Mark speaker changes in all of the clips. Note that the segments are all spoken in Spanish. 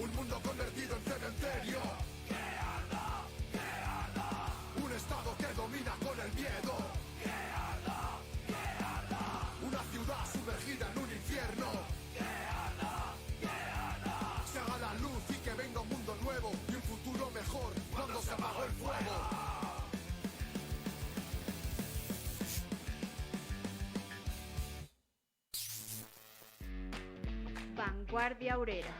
Speaker 1: Un mundo convertido en cementerio. Que arda, que arda. Un estado que domina con el miedo. Que arda, que arda. Una ciudad sumergida en un infierno. Que arda, que arda. Se haga la luz y que venga un mundo nuevo y un futuro mejor cuando se apagó el fuego.
Speaker 2: Vanguardia Obrera.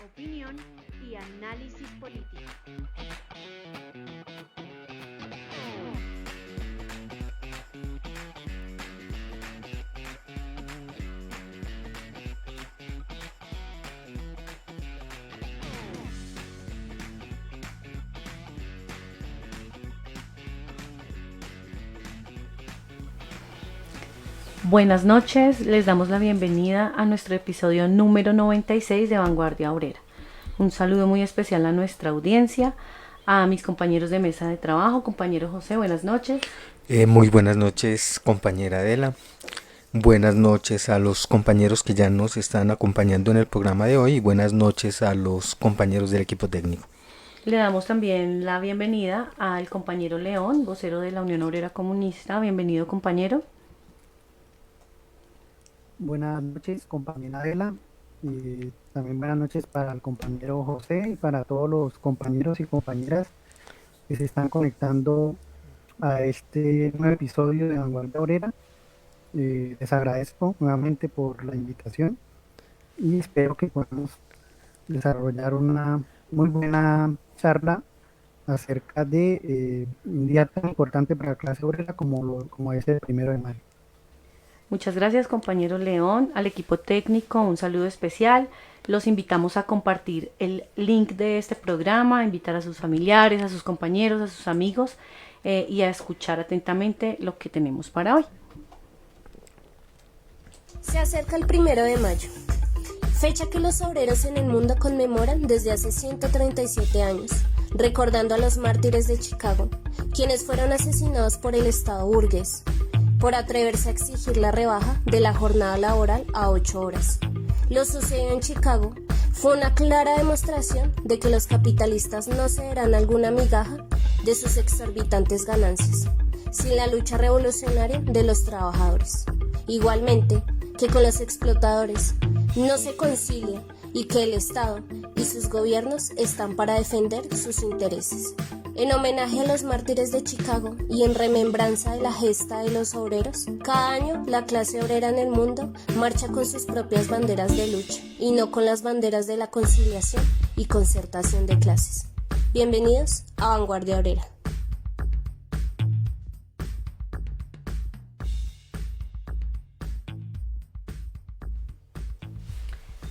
Speaker 2: Opinión y análisis político.
Speaker 3: Buenas noches, les damos la bienvenida a nuestro episodio número 96 de Vanguardia Obrera. Un saludo muy especial a nuestra audiencia, a mis compañeros de mesa de trabajo. Compañero José, buenas noches.
Speaker 4: Muy buenas noches, compañera Adela. Buenas noches a los compañeros que ya nos están acompañando en el programa de hoy y buenas noches a los compañeros del equipo técnico.
Speaker 3: Le damos también la bienvenida al compañero León, vocero de la Unión Obrera Comunista. Bienvenido, compañero.
Speaker 5: Buenas noches, compañera Adela, y también buenas noches para el compañero José y para todos los compañeros y compañeras que se están conectando a este nuevo episodio de Vanguardia Obrera. Les agradezco nuevamente por la invitación y espero que podamos desarrollar una muy buena charla acerca de un día tan importante para la clase obrera como es el 1 de mayo.
Speaker 3: Muchas gracias, compañero León. Al equipo técnico, un saludo especial. Los invitamos a compartir el link de este programa, a invitar a sus familiares, a sus compañeros, a sus amigos y a escuchar atentamente lo que tenemos para hoy.
Speaker 6: Se acerca el 1 de mayo, fecha que los obreros en el mundo conmemoran desde hace 137 años, recordando a los mártires de Chicago, quienes fueron asesinados por el Estado burgués, por atreverse a exigir la rebaja de la jornada laboral a 8 horas. Lo sucedido en Chicago fue una clara demostración de que los capitalistas no cederán alguna migaja de sus exorbitantes ganancias, sin la lucha revolucionaria de los trabajadores. Igualmente, que con los explotadores no se concilia y que el Estado y sus gobiernos están para defender sus intereses. En homenaje a los mártires de Chicago y en remembranza de la gesta de los obreros, cada año la clase obrera en el mundo marcha con sus propias banderas de lucha y no con las banderas de la conciliación y concertación de clases. Bienvenidos a Vanguardia Obrera.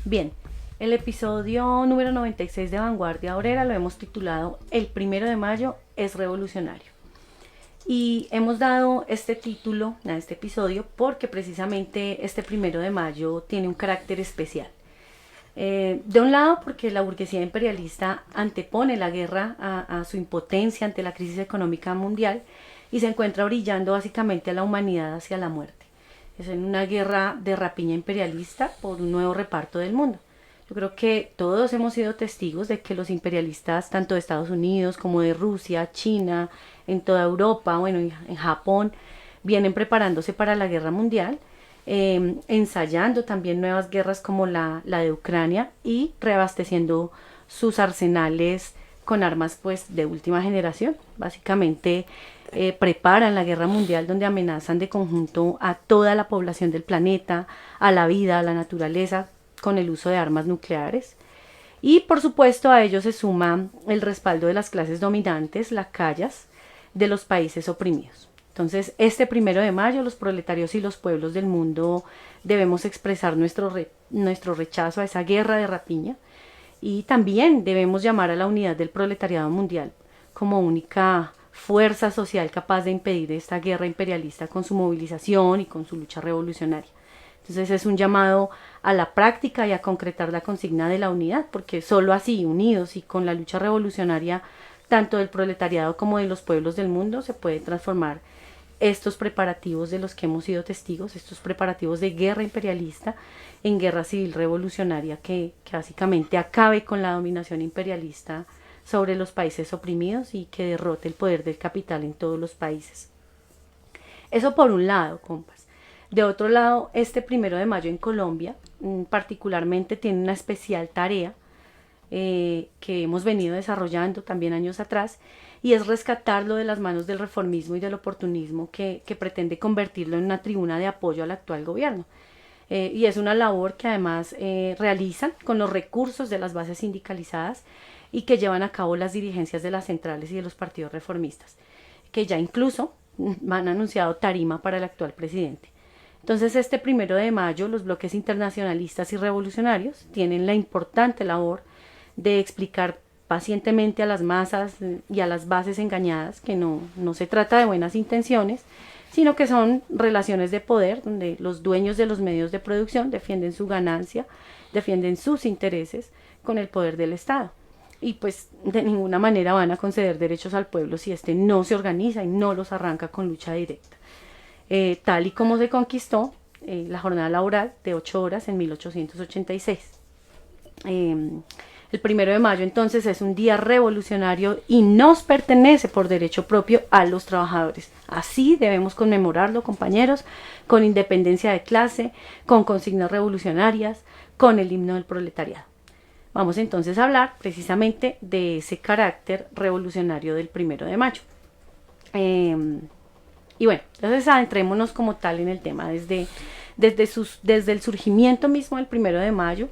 Speaker 3: Bien, el episodio número 96 de Vanguardia Obrera lo hemos titulado El 1 de mayo es revolucionario. Y hemos dado este título a este episodio porque precisamente este 1 de mayo tiene un carácter especial. De un lado, porque la burguesía imperialista antepone la guerra a su impotencia ante la crisis económica mundial y se encuentra orillando básicamente a la humanidad hacia la muerte. Es en una guerra de rapiña imperialista por un nuevo reparto del mundo. Yo creo que todos hemos sido testigos de que los imperialistas, tanto de Estados Unidos como de Rusia, China, en toda Europa, bueno, en Japón, vienen preparándose para la guerra mundial, ensayando también nuevas guerras como la de Ucrania y reabasteciendo sus arsenales con armas pues de última generación. Básicamente preparan la guerra mundial donde amenazan de conjunto a toda la población del planeta, a la vida, a la naturaleza, con el uso de armas nucleares. Y por supuesto a ello se suma el respaldo de las clases dominantes, lacayas, de los países oprimidos. Entonces, este 1 de mayo, los proletarios y los pueblos del mundo debemos expresar nuestro rechazo a esa guerra de rapiña y también debemos llamar a la unidad del proletariado mundial como única fuerza social capaz de impedir esta guerra imperialista con su movilización y con su lucha revolucionaria. Entonces es un llamado a la práctica y a concretar la consigna de la unidad, porque solo así, unidos y con la lucha revolucionaria tanto del proletariado como de los pueblos del mundo, se puede transformar estos preparativos de los que hemos sido testigos, estos preparativos de guerra imperialista en guerra civil revolucionaria que básicamente acabe con la dominación imperialista sobre los países oprimidos y que derrote el poder del capital en todos los países. Eso por un lado, compas. De otro lado, este 1 de mayo en Colombia particularmente tiene una especial tarea que hemos venido desarrollando también años atrás, y es rescatarlo de las manos del reformismo y del oportunismo que pretende convertirlo en una tribuna de apoyo al actual gobierno. Y es una labor que además realizan con los recursos de las bases sindicalizadas y que llevan a cabo las dirigencias de las centrales y de los partidos reformistas, que ya incluso han anunciado tarima para el actual presidente. Entonces, este 1 de mayo, los bloques internacionalistas y revolucionarios tienen la importante labor de explicar pacientemente a las masas y a las bases engañadas que no se trata de buenas intenciones, sino que son relaciones de poder donde los dueños de los medios de producción defienden su ganancia, defienden sus intereses con el poder del Estado. Y pues de ninguna manera van a conceder derechos al pueblo si éste no se organiza y no los arranca con lucha directa. Tal y como se conquistó la jornada laboral de 8 horas en 1886. El 1 de mayo entonces es un día revolucionario y nos pertenece por derecho propio a los trabajadores. Así debemos conmemorarlo, compañeros, con independencia de clase, con consignas revolucionarias, con el himno del proletariado. Vamos entonces a hablar precisamente de ese carácter revolucionario del 1 de mayo. Y bueno, entonces adentrémonos como tal en el tema. Desde el surgimiento mismo del 1 de mayo,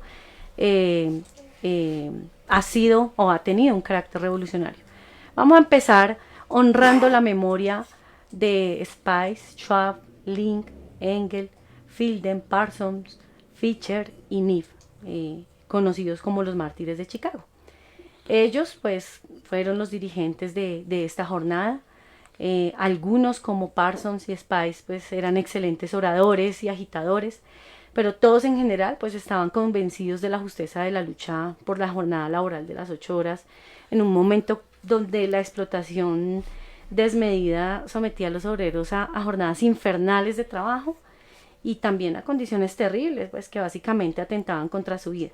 Speaker 3: ha sido o ha tenido un carácter revolucionario. Vamos a empezar honrando la memoria de Spice, Schwab, Link, Engel, Fielden, Parsons, Fischer y Neff, conocidos como los mártires de Chicago. Ellos pues fueron los dirigentes de esta jornada. Algunos como Parsons y Spice pues eran excelentes oradores y agitadores, pero todos en general pues estaban convencidos de la justeza de la lucha por la jornada laboral de las 8 horas en un momento donde la explotación desmedida sometía a los obreros a jornadas infernales de trabajo y también a condiciones terribles pues que básicamente atentaban contra su vida.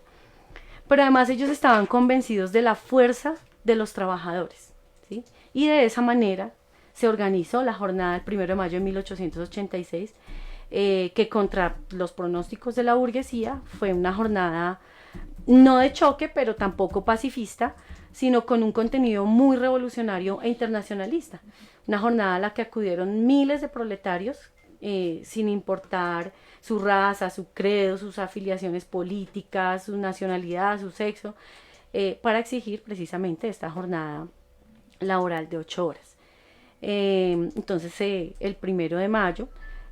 Speaker 3: Pero además ellos estaban convencidos de la fuerza de los trabajadores, ¿sí? Y de esa manera se organizó la jornada del 1 de mayo de 1886, que contra los pronósticos de la burguesía fue una jornada no de choque, pero tampoco pacifista, sino con un contenido muy revolucionario e internacionalista. Una jornada a la que acudieron miles de proletarios, sin importar su raza, su credo, sus afiliaciones políticas, su nacionalidad, su sexo, para exigir precisamente esta jornada laboral de 8 horas. Entonces, el 1 de mayo,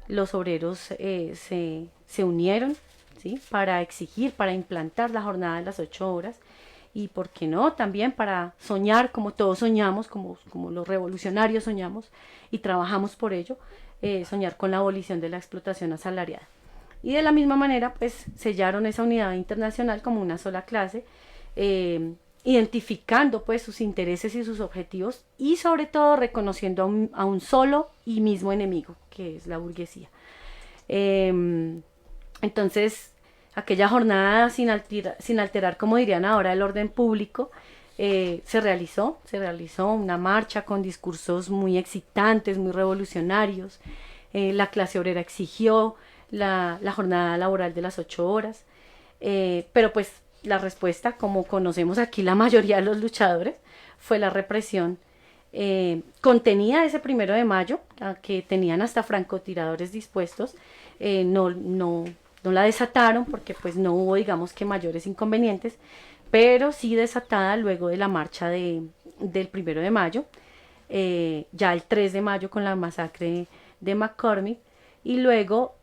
Speaker 3: los obreros se unieron, ¿sí?, para exigir, para implantar la jornada de las 8 horas y, ¿por qué no?, también para soñar como todos soñamos, como los revolucionarios soñamos y trabajamos por ello, soñar con la abolición de la explotación asalariada. Y de la misma manera, pues, sellaron esa unidad internacional como una sola clase, identificando pues sus intereses y sus objetivos y sobre todo reconociendo a un solo y mismo enemigo, que es la burguesía. Entonces, aquella jornada sin alterar, como dirían ahora, el orden público, se realizó una marcha con discursos muy excitantes, muy revolucionarios. La clase obrera exigió la jornada laboral de las 8 horas, pero pues la respuesta, como conocemos aquí la mayoría de los luchadores, fue la represión contenida ese 1 de mayo, que tenían hasta francotiradores dispuestos. No la desataron porque pues no hubo, digamos, que mayores inconvenientes, pero sí desatada luego de la marcha del 1 de mayo, ya el 3 de mayo con la masacre de McCormick, y luego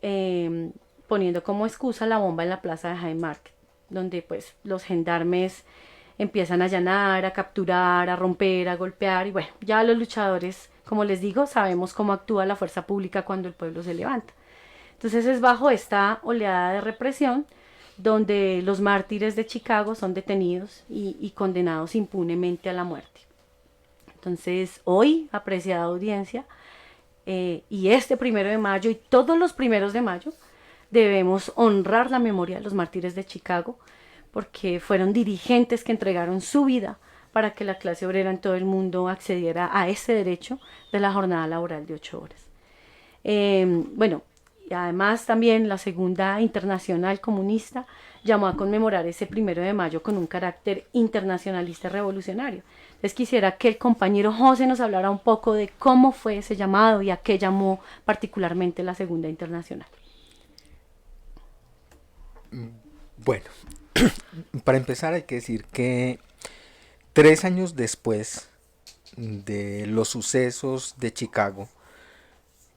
Speaker 3: poniendo como excusa la bomba en la plaza de Haymarket, donde pues los gendarmes empiezan a allanar, a capturar, a romper, a golpear, y bueno, ya los luchadores, como les digo, sabemos cómo actúa la fuerza pública cuando el pueblo se levanta. Entonces es bajo esta oleada de represión donde los mártires de Chicago son detenidos y condenados impunemente a la muerte. Entonces hoy, apreciada audiencia, y este 1 de mayo y todos los 1 de mayo debemos honrar la memoria de los mártires de Chicago, porque fueron dirigentes que entregaron su vida para que la clase obrera en todo el mundo accediera a ese derecho de la jornada laboral de 8 horas. Bueno, y además también la Segunda Internacional Comunista llamó a conmemorar ese 1 de mayo con un carácter internacionalista revolucionario. Les quisiera que el compañero José nos hablara un poco de cómo fue ese llamado y a qué llamó particularmente la Segunda Internacional.
Speaker 4: Bueno, para empezar hay que decir que 3 años después de los sucesos de Chicago,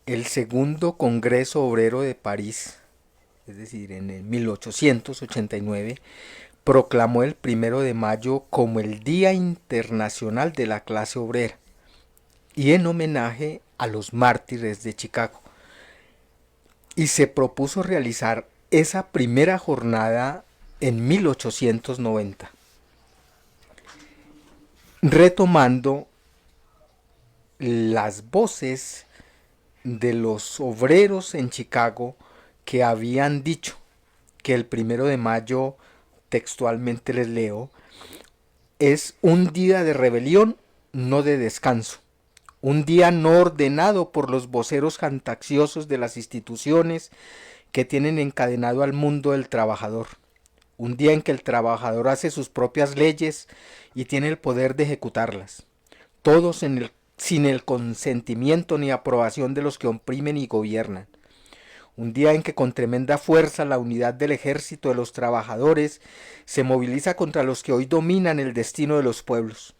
Speaker 4: el segundo Congreso Obrero de París, es decir, en el 1889, proclamó el 1 de mayo como el Día Internacional de la Clase Obrera y en homenaje a los mártires de Chicago. Y se propuso realizar esa primera jornada en 1890, retomando las voces de los obreros en Chicago que habían dicho que el 1 de mayo, textualmente les leo, es un día de rebelión, no de descanso, un día no ordenado por los voceros jactanciosos de las instituciones que tienen encadenado al mundo del trabajador, un día en que el trabajador hace sus propias leyes y tiene el poder de ejecutarlas, todos sin el consentimiento ni aprobación de los que oprimen y gobiernan. Un día en que con tremenda fuerza la unidad del ejército de los trabajadores se moviliza contra los que hoy dominan el destino de los pueblos.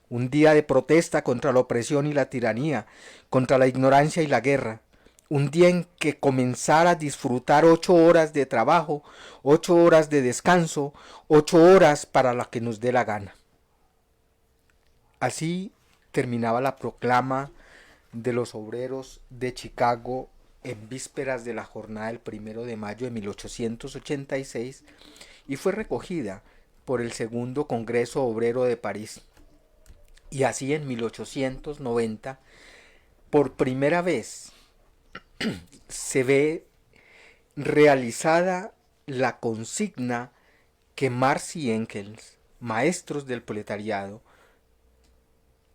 Speaker 4: Un día de protesta contra la opresión y la tiranía, contra la ignorancia y la guerra. Un día en que comenzar a disfrutar 8 horas de trabajo, 8 horas de descanso, 8 horas para la que nos dé la gana. Así terminaba la proclama de los obreros de Chicago en vísperas de la jornada del 1 de mayo de 1886 y fue recogida por el segundo Congreso Obrero de París. Y así en 1890, por primera vez, se ve realizada la consigna que Marx y Engels, maestros del proletariado,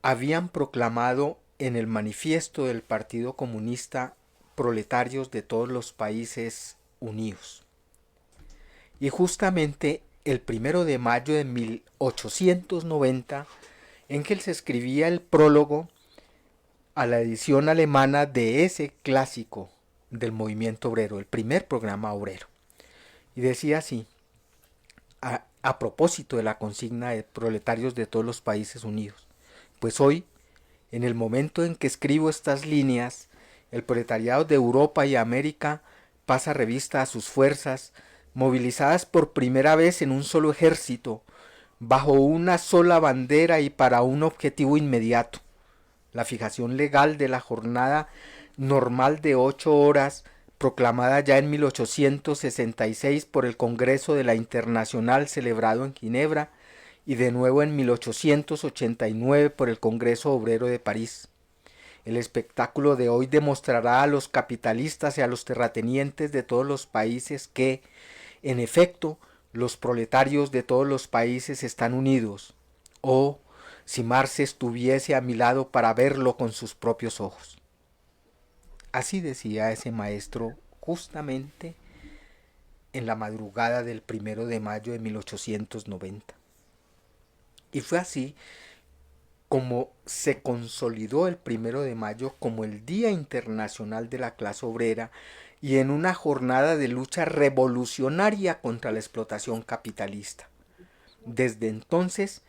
Speaker 4: habían proclamado en el manifiesto del Partido Comunista: proletarios de todos los países unidos. Y justamente el 1 de mayo de 1890, Engels escribía el prólogo a la edición alemana de ese clásico del movimiento obrero, el primer programa obrero. Y decía así, a propósito de la consigna de proletarios de todos los países unidos: pues hoy, en el momento en que escribo estas líneas, el proletariado de Europa y América pasa revista a sus fuerzas, movilizadas por primera vez en un solo ejército, bajo una sola bandera y para un objetivo inmediato: la fijación legal de la jornada normal de 8 horas, proclamada ya en 1866 por el Congreso de la Internacional celebrado en Ginebra y de nuevo en 1889 por el Congreso Obrero de París. El espectáculo de hoy demostrará a los capitalistas y a los terratenientes de todos los países que, en efecto, los proletarios de todos los países están unidos. Oh, si Marx estuviese a mi lado para verlo con sus propios ojos. Así decía ese maestro justamente en la madrugada del 1 de mayo de 1890. Y fue así como se consolidó el 1 de mayo como el Día Internacional de la Clase Obrera y en una jornada de lucha revolucionaria contra la explotación capitalista. Desde entonces,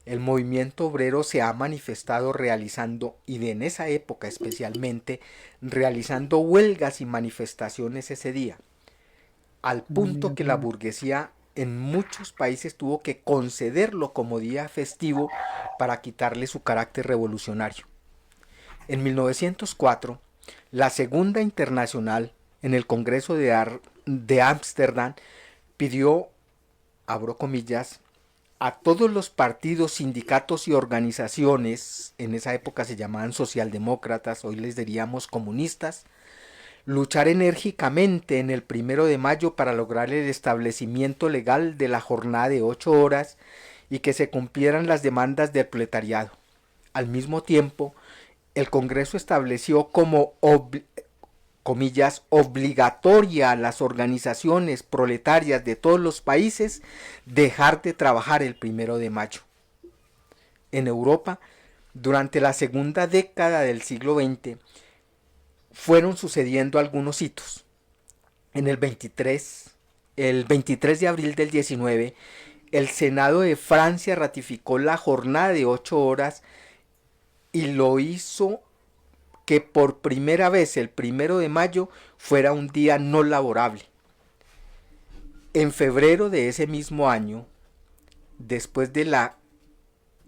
Speaker 4: el movimiento obrero se ha manifestado realizando, y en esa época especialmente, realizando huelgas y manifestaciones ese día, al punto que la burguesía en muchos países tuvo que concederlo como día festivo para quitarle su carácter revolucionario. En 1904, la Segunda Internacional, en el Congreso de Ámsterdam, pidió, abro comillas, a todos los partidos, sindicatos y organizaciones, en esa época se llamaban socialdemócratas, hoy les diríamos comunistas, luchar enérgicamente en el 1 de mayo para lograr el establecimiento legal de la jornada de 8 horas y que se cumplieran las demandas del proletariado. Al mismo tiempo, el Congreso estableció como comillas, obligatoria a las organizaciones proletarias de todos los países dejar de trabajar el 1 de mayo. En Europa, durante la segunda década del siglo XX, fueron sucediendo algunos hitos. En el 23 de abril del 19, el Senado de Francia ratificó la jornada de 8 horas y lo hizo que por primera vez el 1 de mayo fuera un día no laborable. En febrero de ese mismo año, después de la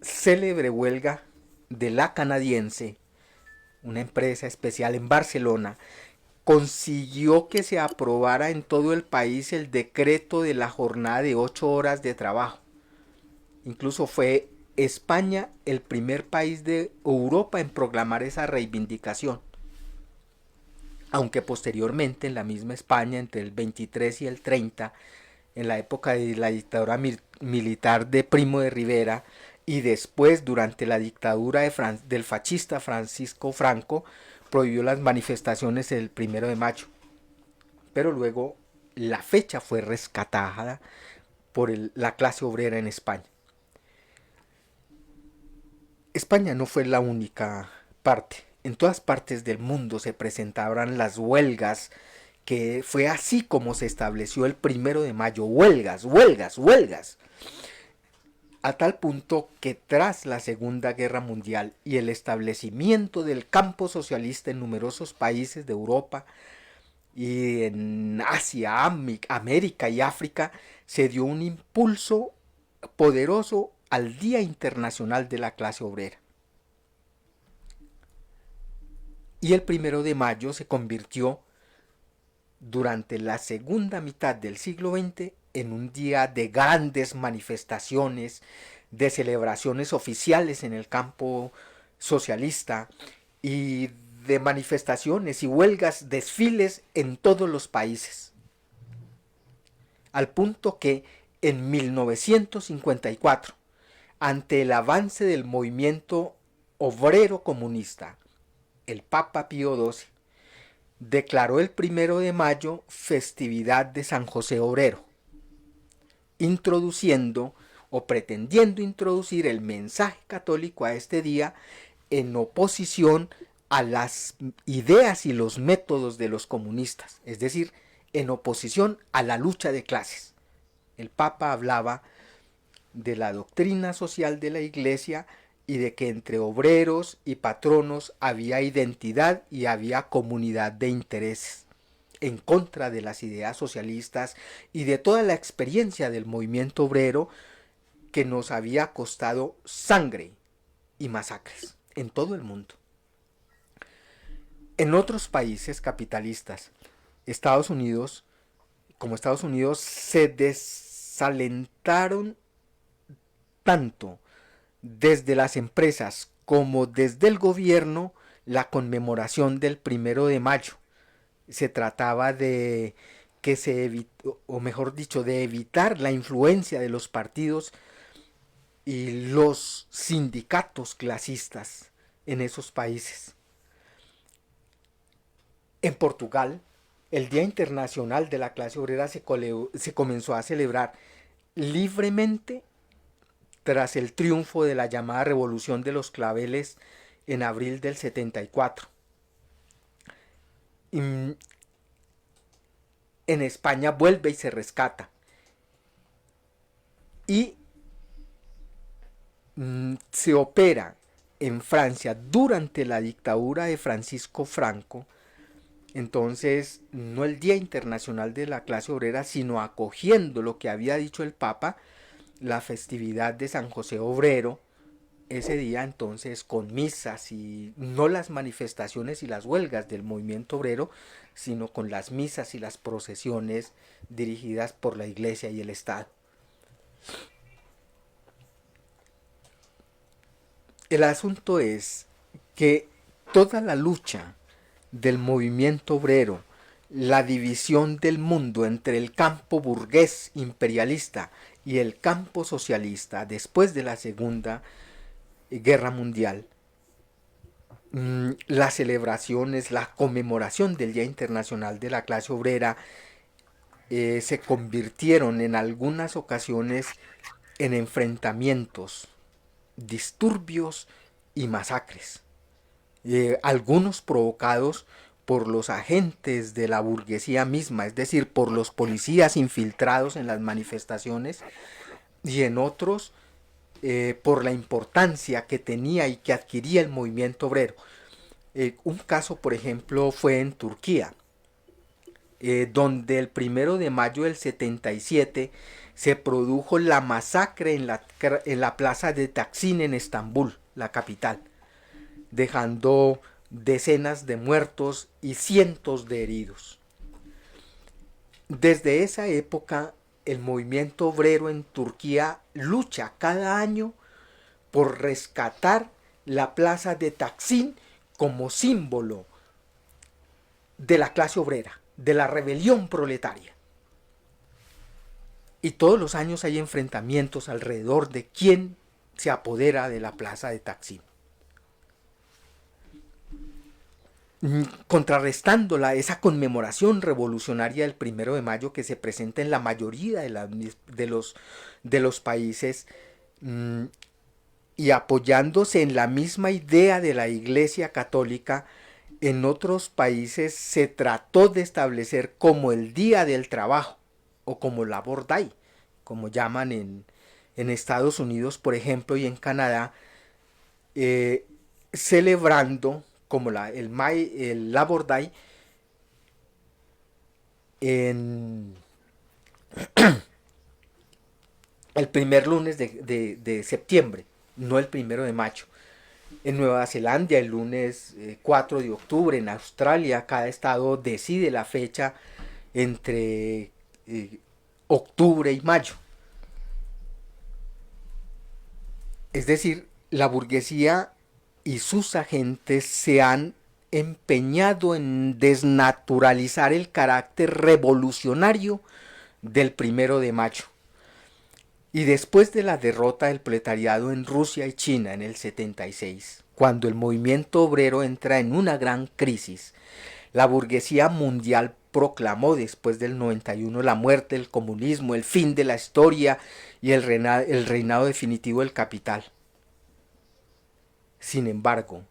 Speaker 4: célebre huelga de la canadiense, una empresa especial en Barcelona, consiguió que se aprobara en todo el país el decreto de la jornada de 8 horas de trabajo. Incluso fue España el primer país de Europa en proclamar esa reivindicación. Aunque posteriormente en la misma España, entre el 23 y el 30, en la época de la dictadura militar de Primo de Rivera, y después durante la dictadura del fascista Francisco Franco, prohibió las manifestaciones el 1 de mayo. Pero luego la fecha fue rescatada por la clase obrera en España. España no fue la única parte. En todas partes del mundo se presentaban las huelgas, que fue así como se estableció el 1 de mayo. Huelgas. A tal punto que tras la Segunda Guerra Mundial y el establecimiento del campo socialista en numerosos países de Europa y en Asia, América y África, se dio un impulso poderoso al Día Internacional de la Clase Obrera. Y el 1 de mayo se convirtió durante la segunda mitad del siglo XX en un día de grandes manifestaciones, de celebraciones oficiales en el campo socialista y de manifestaciones y huelgas, desfiles en todos los países. Al punto que en 1954, ante el avance del movimiento obrero comunista, el Papa Pío XII declaró el 1 de mayo festividad de San José Obrero, introduciendo o pretendiendo introducir el mensaje católico a este día en oposición a las ideas y los métodos de los comunistas, es decir, en oposición a la lucha de clases. El Papa hablaba de la doctrina social de la Iglesia y de que entre obreros y patronos había identidad y había comunidad de intereses, en contra de las ideas socialistas y de toda la experiencia del movimiento obrero que nos había costado sangre y masacres en todo el mundo. En otros países capitalistas, Estados Unidos se desalentaron tanto desde las empresas como desde el gobierno la conmemoración del 1 de mayo. Se trataba de que de evitar la influencia de los partidos y los sindicatos clasistas en esos países. En Portugal, el Día Internacional de la Clase Obrera se comenzó a celebrar libremente tras el triunfo de la llamada Revolución de los Claveles en abril del 74. En España vuelve y se rescata. Y se opera en Francia durante la dictadura de Francisco Franco. Entonces, no el Día Internacional de la Clase Obrera, sino acogiendo lo que había dicho el Papa, la festividad de San José Obrero, ese día entonces con misas y no las manifestaciones y las huelgas del movimiento obrero, sino con las misas y las procesiones dirigidas por la Iglesia y el Estado. El asunto es que toda la lucha del movimiento obrero, la división del mundo entre el campo burgués imperialista y el campo socialista después de la Segunda Guerra Mundial, las celebraciones, la conmemoración del Día Internacional de la Clase Obrera se convirtieron en algunas ocasiones en enfrentamientos, disturbios y masacres, algunos provocados por los agentes de la burguesía misma, es decir, por los policías infiltrados en las manifestaciones, y en otros por la importancia que tenía y que adquiría el movimiento obrero. Un caso, por ejemplo, fue en Turquía, donde el 1 de mayo del 77 se produjo la masacre en la plaza de Taksim en Estambul, la capital, dejando decenas de muertos y cientos de heridos. Desde esa época, el movimiento obrero en Turquía lucha cada año por rescatar la plaza de Taksim como símbolo de la clase obrera, de la rebelión proletaria. Y todos los años hay enfrentamientos alrededor de quién se apodera de la plaza de Taksim. Contrarrestándola, esa conmemoración revolucionaria del 1 de mayo que se presenta en la mayoría de los países, y apoyándose en la misma idea de la Iglesia Católica, en otros países se trató de establecer como el Día del Trabajo o como Labor Day, como llaman en Estados Unidos, por ejemplo, y en Canadá, celebrando como el Labor Day en el primer lunes de septiembre, no el 1 de mayo. En Nueva Zelanda el lunes 4 de octubre, en Australia cada estado decide la fecha entre octubre y mayo. Es decir, la burguesía y sus agentes se han empeñado en desnaturalizar el carácter revolucionario del 1 de mayo. Y después de la derrota del proletariado en Rusia y China en el 76, cuando el movimiento obrero entra en una gran crisis, la burguesía mundial proclamó después del 91 la muerte del comunismo, el fin de la historia y el reinado definitivo del capital. Sin embargo,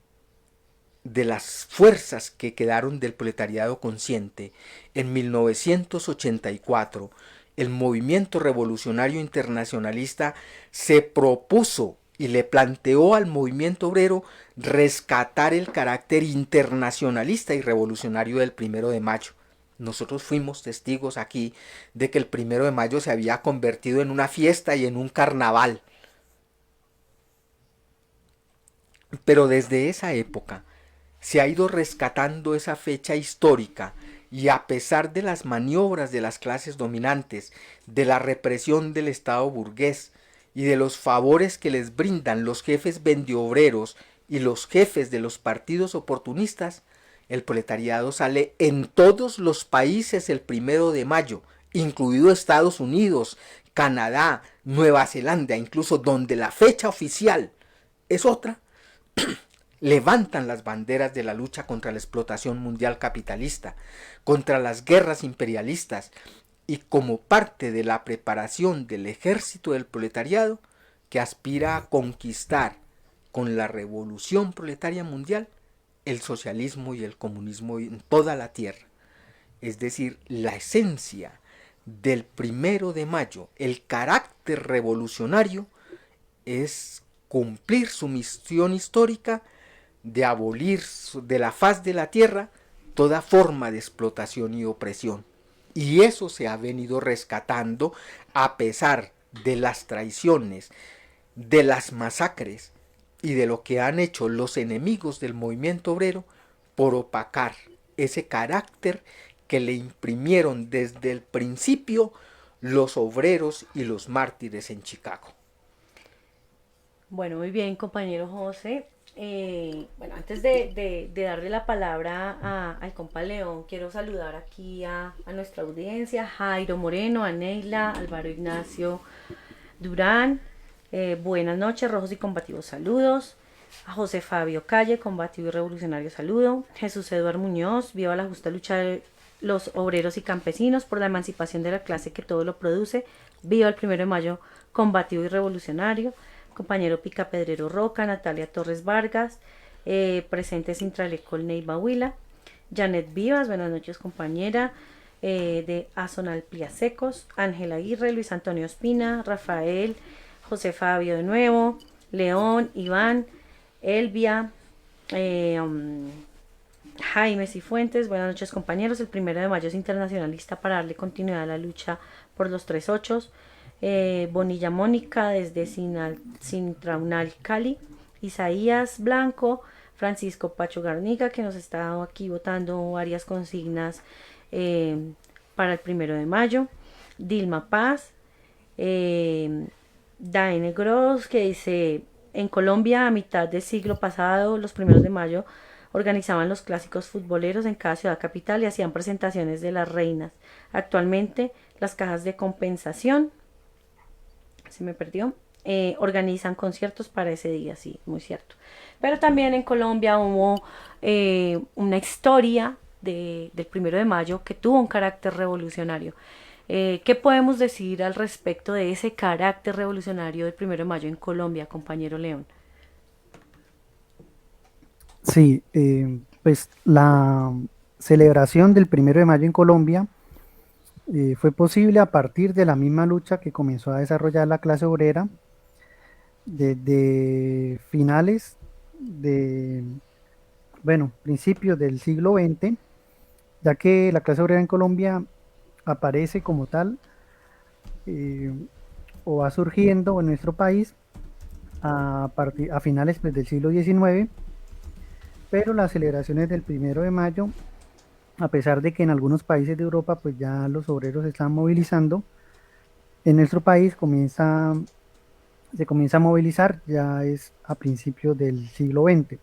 Speaker 4: de las fuerzas que quedaron del proletariado consciente, en 1984, el movimiento revolucionario internacionalista se propuso y le planteó al movimiento obrero rescatar el carácter internacionalista y revolucionario del 1 de mayo. Nosotros fuimos testigos aquí de que el 1 de mayo se había convertido en una fiesta y en un carnaval. Pero desde esa época se ha ido rescatando esa fecha histórica, y a pesar de las maniobras de las clases dominantes, de la represión del Estado burgués y de los favores que les brindan los jefes vendeobreros y los jefes de los partidos oportunistas, el proletariado sale en todos los países el 1 de mayo, incluido Estados Unidos, Canadá, Nueva Zelanda, incluso donde la fecha oficial es otra. Levantan las banderas de la lucha contra la explotación mundial capitalista, contra las guerras imperialistas, y como parte de la preparación del ejército del proletariado que aspira a conquistar con la revolución proletaria mundial el socialismo y el comunismo en toda la tierra. Es decir, la esencia del 1 de mayo, el carácter revolucionario, es cumplir su misión histórica de abolir de la faz de la tierra toda forma de explotación y opresión. Y eso se ha venido rescatando a pesar de las traiciones, de las masacres y de lo que han hecho los enemigos del movimiento obrero por opacar ese carácter que le imprimieron desde el principio los obreros y los mártires en Chicago.
Speaker 3: Bueno, muy bien, compañero José. Bueno, antes de darle la palabra al compa León, quiero saludar aquí a nuestra audiencia, Jairo Moreno, a Neila, Álvaro Ignacio Durán. Buenas noches, rojos y combativos saludos. A José Fabio Calle, combativo y revolucionario saludo. Jesús Eduardo Muñoz, viva la justa lucha de los obreros y campesinos por la emancipación de la clase que todo lo produce. Viva el 1 de mayo, combativo y revolucionario. Compañero Pica Pedrero Roca, Natalia Torres Vargas, presente Sintralecol Neiva Huila, Janet Vivas, buenas noches compañera, de Azonal Pliasecos, Ángela Aguirre, Luis Antonio Espina, Rafael, José Fabio de nuevo, León, Iván, Elvia, Jaime Cifuentes, buenas noches compañeros. El 1 de mayo es internacionalista para darle continuidad a la lucha por los 3/8. Bonilla Mónica desde Sintraunal Cali, Isaías Blanco, Francisco Pacho Garnica, que nos está aquí votando varias consignas para el 1 de mayo, Dilma Paz, Daine Gross, que dice: en Colombia a mitad del siglo pasado, los 1 de mayo organizaban los clásicos futboleros en cada ciudad capital y hacían presentaciones de las reinas. Actualmente las cajas de compensación, se me perdió, organizan conciertos para ese día, sí, muy cierto. Pero también en Colombia hubo una historia del 1 de mayo que tuvo un carácter revolucionario. ¿Qué podemos decir al respecto de ese carácter revolucionario del 1 de mayo en Colombia, compañero León?
Speaker 5: Sí, pues la celebración del 1 de mayo en Colombia fue posible a partir de la misma lucha que comenzó a desarrollar la clase obrera desde finales de, bueno, principios del siglo XX, ya que la clase obrera en Colombia aparece como tal o va surgiendo en nuestro país a finales pues, del siglo XIX, pero las celebraciones del 1 de mayo, a pesar de que en algunos países de Europa pues ya los obreros se están movilizando, en nuestro país se comienza a movilizar ya es a principios del siglo XX.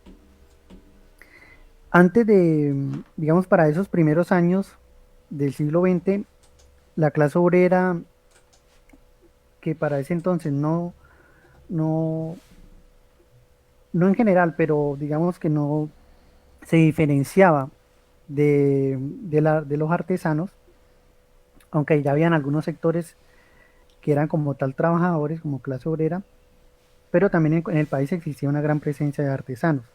Speaker 5: Antes de, digamos, para esos primeros años del siglo XX, la clase obrera, que para ese entonces no en general, pero digamos que no se diferenciaba de los artesanos, aunque ya habían algunos sectores que eran como tal trabajadores, como clase obrera, pero también en el país existía una gran presencia de artesanos.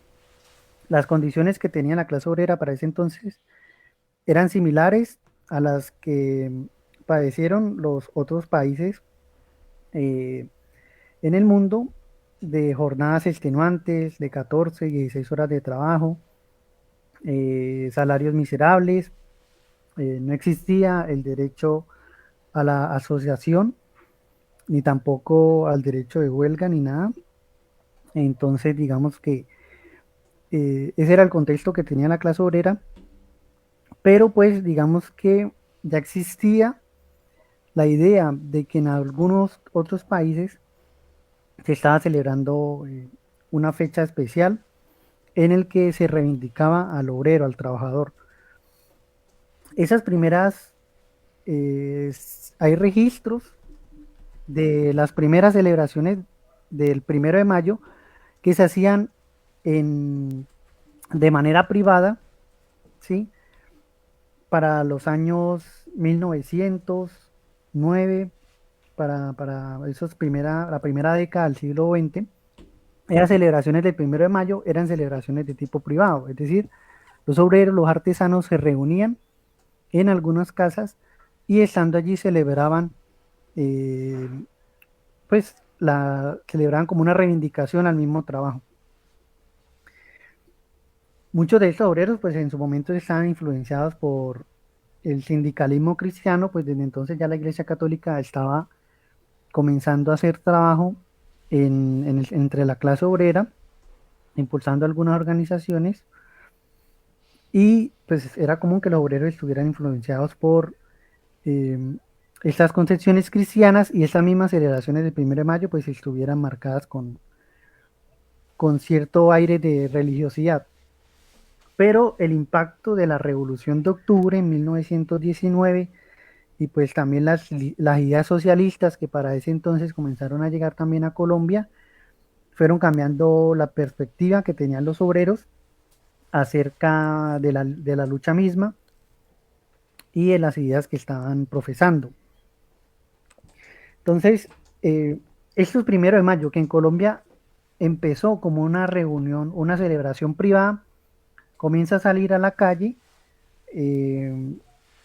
Speaker 5: Las condiciones que tenía la clase obrera para ese entonces eran similares a las que padecieron los otros países en el mundo, de jornadas extenuantes de 14 y 16 horas de trabajo, salarios miserables, no existía el derecho a la asociación, ni tampoco al derecho de huelga, ni nada. Entonces, digamos que ese era el contexto que tenía la clase obrera, pero pues digamos que ya existía la idea de que en algunos otros países se estaba celebrando una fecha especial en el que se reivindicaba al obrero, al trabajador. Esas primeras, hay registros de las primeras celebraciones del 1 de mayo que se hacían de manera privada, ¿sí? Para los años 1909, para la primera década del siglo XX, esas celebraciones del 1 de mayo eran celebraciones de tipo privado, es decir, los obreros, los artesanos se reunían en algunas casas y estando allí celebraban, pues celebraban como una reivindicación al mismo trabajo. Muchos de estos obreros, pues en su momento estaban influenciados por el sindicalismo cristiano, pues desde entonces ya la Iglesia Católica estaba comenzando a hacer trabajo entre la clase obrera, impulsando algunas organizaciones, y pues era común que los obreros estuvieran influenciados por estas concepciones cristianas, y estas mismas celebraciones del 1 de mayo pues estuvieran marcadas con con cierto aire de religiosidad. Pero el impacto de la Revolución de Octubre en 1919 y pues también las ideas socialistas que para ese entonces comenzaron a llegar también a Colombia, fueron cambiando la perspectiva que tenían los obreros acerca de la lucha misma y de las ideas que estaban profesando. Entonces, esto es 1 de mayo, que en Colombia empezó como una reunión, una celebración privada, comienza a salir a la calle,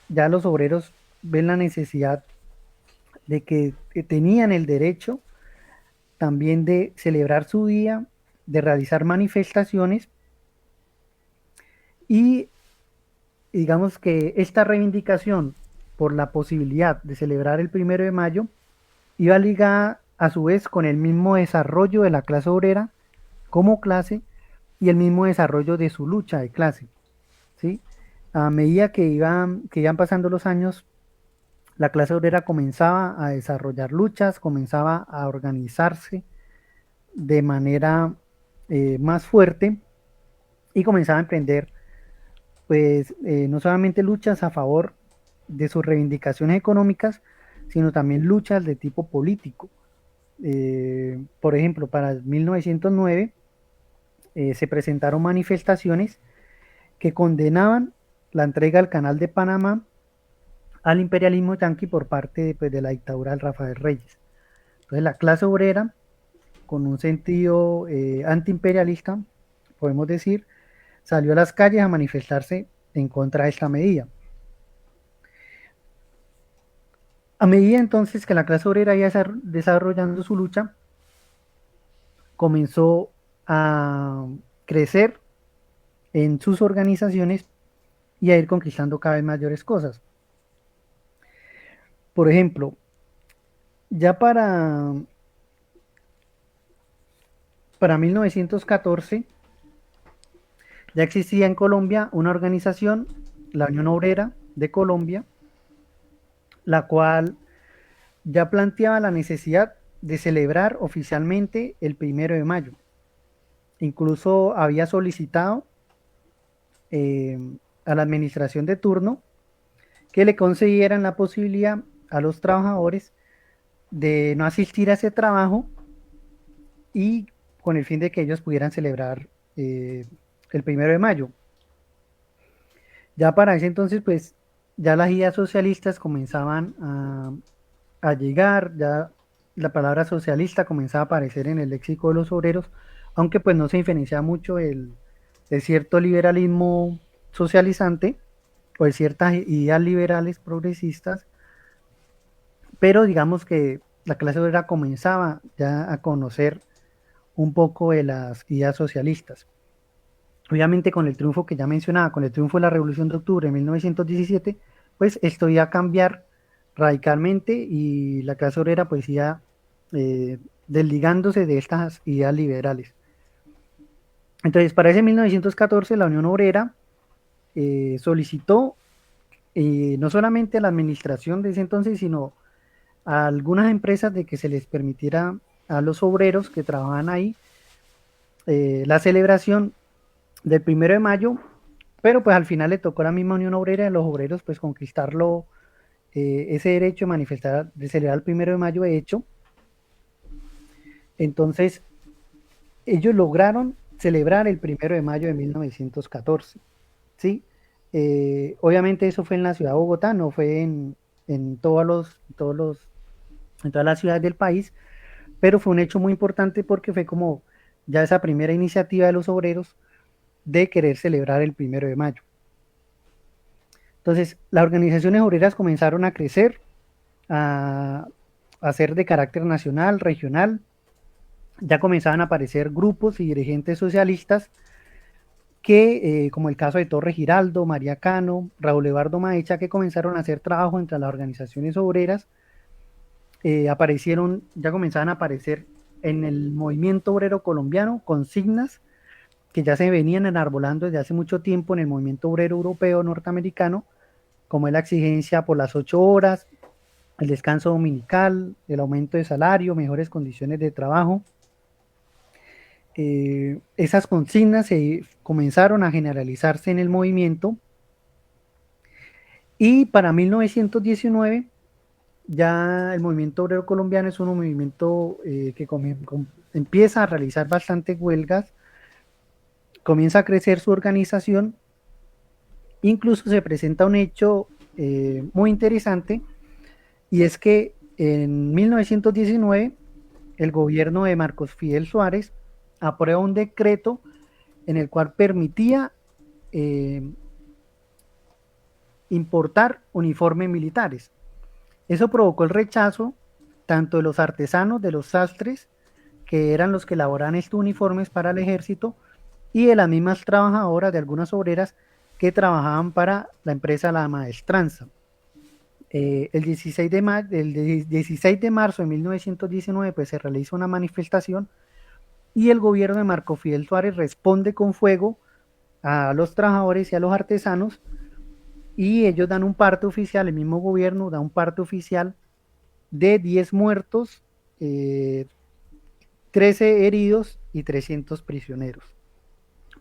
Speaker 5: ya los obreros ven la necesidad de que tenían el derecho también de celebrar su día, de realizar manifestaciones y digamos que esta reivindicación por la posibilidad de celebrar el 1 de mayo iba ligada a su vez con el mismo desarrollo de la clase obrera como clase y el mismo desarrollo de su lucha de clase, ¿sí? A medida que iban pasando los años, la clase obrera comenzaba a desarrollar luchas, comenzaba a organizarse de manera más fuerte y comenzaba a emprender pues no solamente luchas a favor de sus reivindicaciones económicas, sino también luchas de tipo político. Por ejemplo, para 1909 se presentaron manifestaciones que condenaban la entrega del Canal de Panamá al imperialismo yanqui por parte pues, de la dictadura del Rafael Reyes. Entonces la clase obrera, con un sentido antiimperialista, podemos decir, salió a las calles a manifestarse en contra de esta medida. A medida entonces que la clase obrera iba desarrollando su lucha, comenzó a crecer en sus organizaciones y a ir conquistando cada vez mayores cosas. Por ejemplo, ya para 1914 ya existía en Colombia una organización, la Unión Obrera de Colombia, la cual ya planteaba la necesidad de celebrar oficialmente el 1 de mayo. Incluso había solicitado a la administración de turno que le concedieran la posibilidad a los trabajadores de no asistir a ese trabajo y con el fin de que ellos pudieran celebrar el 1 de mayo. Ya para ese entonces, pues, ya las ideas socialistas comenzaban a llegar, ya la palabra socialista comenzaba a aparecer en el léxico de los obreros, aunque pues no se diferencia mucho de cierto liberalismo socializante o de ciertas ideas liberales progresistas, pero digamos que la clase obrera comenzaba ya a conocer un poco de las ideas socialistas. Obviamente con el triunfo que ya mencionaba, con el triunfo de la Revolución de Octubre de 1917, pues esto iba a cambiar radicalmente y la clase obrera pues iba desligándose de estas ideas liberales. Entonces para ese 1914 la Unión Obrera solicitó no solamente a la administración de ese entonces, sino a algunas empresas de que se les permitiera a los obreros que trabajaban ahí la celebración del 1 de mayo, pero pues al final le tocó a la misma Unión Obrera de los obreros pues conquistarlo, ese derecho de manifestar, de celebrar el 1 de mayo de hecho. Entonces ellos lograron celebrar el 1 de mayo de 1914, ¿sí? Obviamente eso fue en la ciudad de Bogotá, no fue en todas las ciudades del país, pero fue un hecho muy importante porque fue como ya esa primera iniciativa de los obreros de querer celebrar el 1 de mayo. Entonces, las organizaciones obreras comenzaron a crecer, a ser de carácter nacional, regional. Ya comenzaban a aparecer grupos y dirigentes socialistas que, como el caso de Torre Giraldo, María Cano, Raúl Eduardo Maecha, que comenzaron a hacer trabajo entre las organizaciones obreras, ya comenzaban a aparecer en el movimiento obrero colombiano consignas que ya se venían enarbolando desde hace mucho tiempo en el movimiento obrero europeo norteamericano, como es la exigencia por las 8 horas, el descanso dominical, el aumento de salario, mejores condiciones de trabajo. esas consignas se comenzaron a generalizarse en el movimiento y para 1919 ya el movimiento obrero colombiano es un movimiento que empieza a realizar bastantes huelgas, comienza a crecer su organización, incluso se presenta un hecho muy interesante, y es que en 1919 el gobierno de Marcos Fidel Suárez aprueba un decreto en el cual permitía importar uniformes militares. Eso provocó el rechazo tanto de los artesanos, de los sastres, que eran los que elaboraban estos uniformes para el ejército, y de las mismas trabajadoras, de algunas obreras que trabajaban para la empresa La Maestranza. El 16 de marzo de 1919 pues, se realiza una manifestación y el gobierno de Marco Fidel Suárez responde con fuego a los trabajadores y a los artesanos, y ellos dan un parte oficial, el mismo gobierno da un parte oficial de 10 muertos, 13 heridos y 300 prisioneros.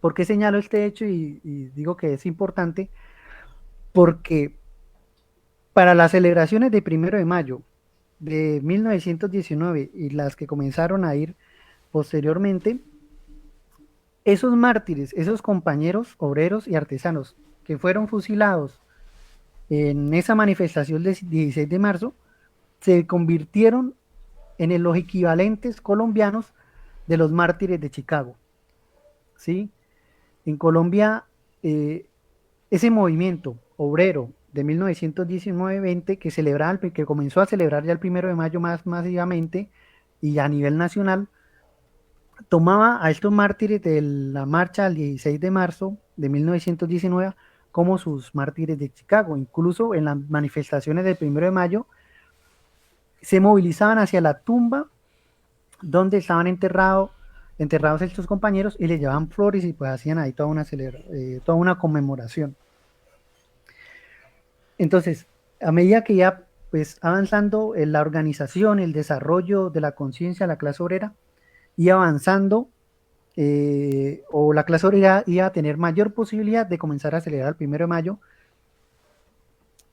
Speaker 5: ¿Por qué señalo este hecho y digo que es importante? Porque para las celebraciones de 1 de mayo de 1919 y las que comenzaron a ir posteriormente, esos mártires, esos compañeros obreros y artesanos que fueron fusilados en esa manifestación del 16 de marzo, se convirtieron en los equivalentes colombianos de los mártires de Chicago. ¿Sí? En Colombia, ese movimiento obrero de 1919-20 que comenzó a celebrar ya el 1 de mayo más masivamente y a nivel nacional, tomaba a estos mártires de la marcha del 16 de marzo de 1919 como sus mártires de Chicago. Incluso en las manifestaciones del 1 de mayo se movilizaban hacia la tumba donde estaban enterrados estos compañeros y les llevaban flores y pues hacían ahí toda una conmemoración. Entonces, a medida que ya pues avanzando en la organización, el desarrollo de la conciencia de la clase obrera y avanzando, o la clase obrera iba a tener mayor posibilidad de comenzar a celebrar el 1 de mayo.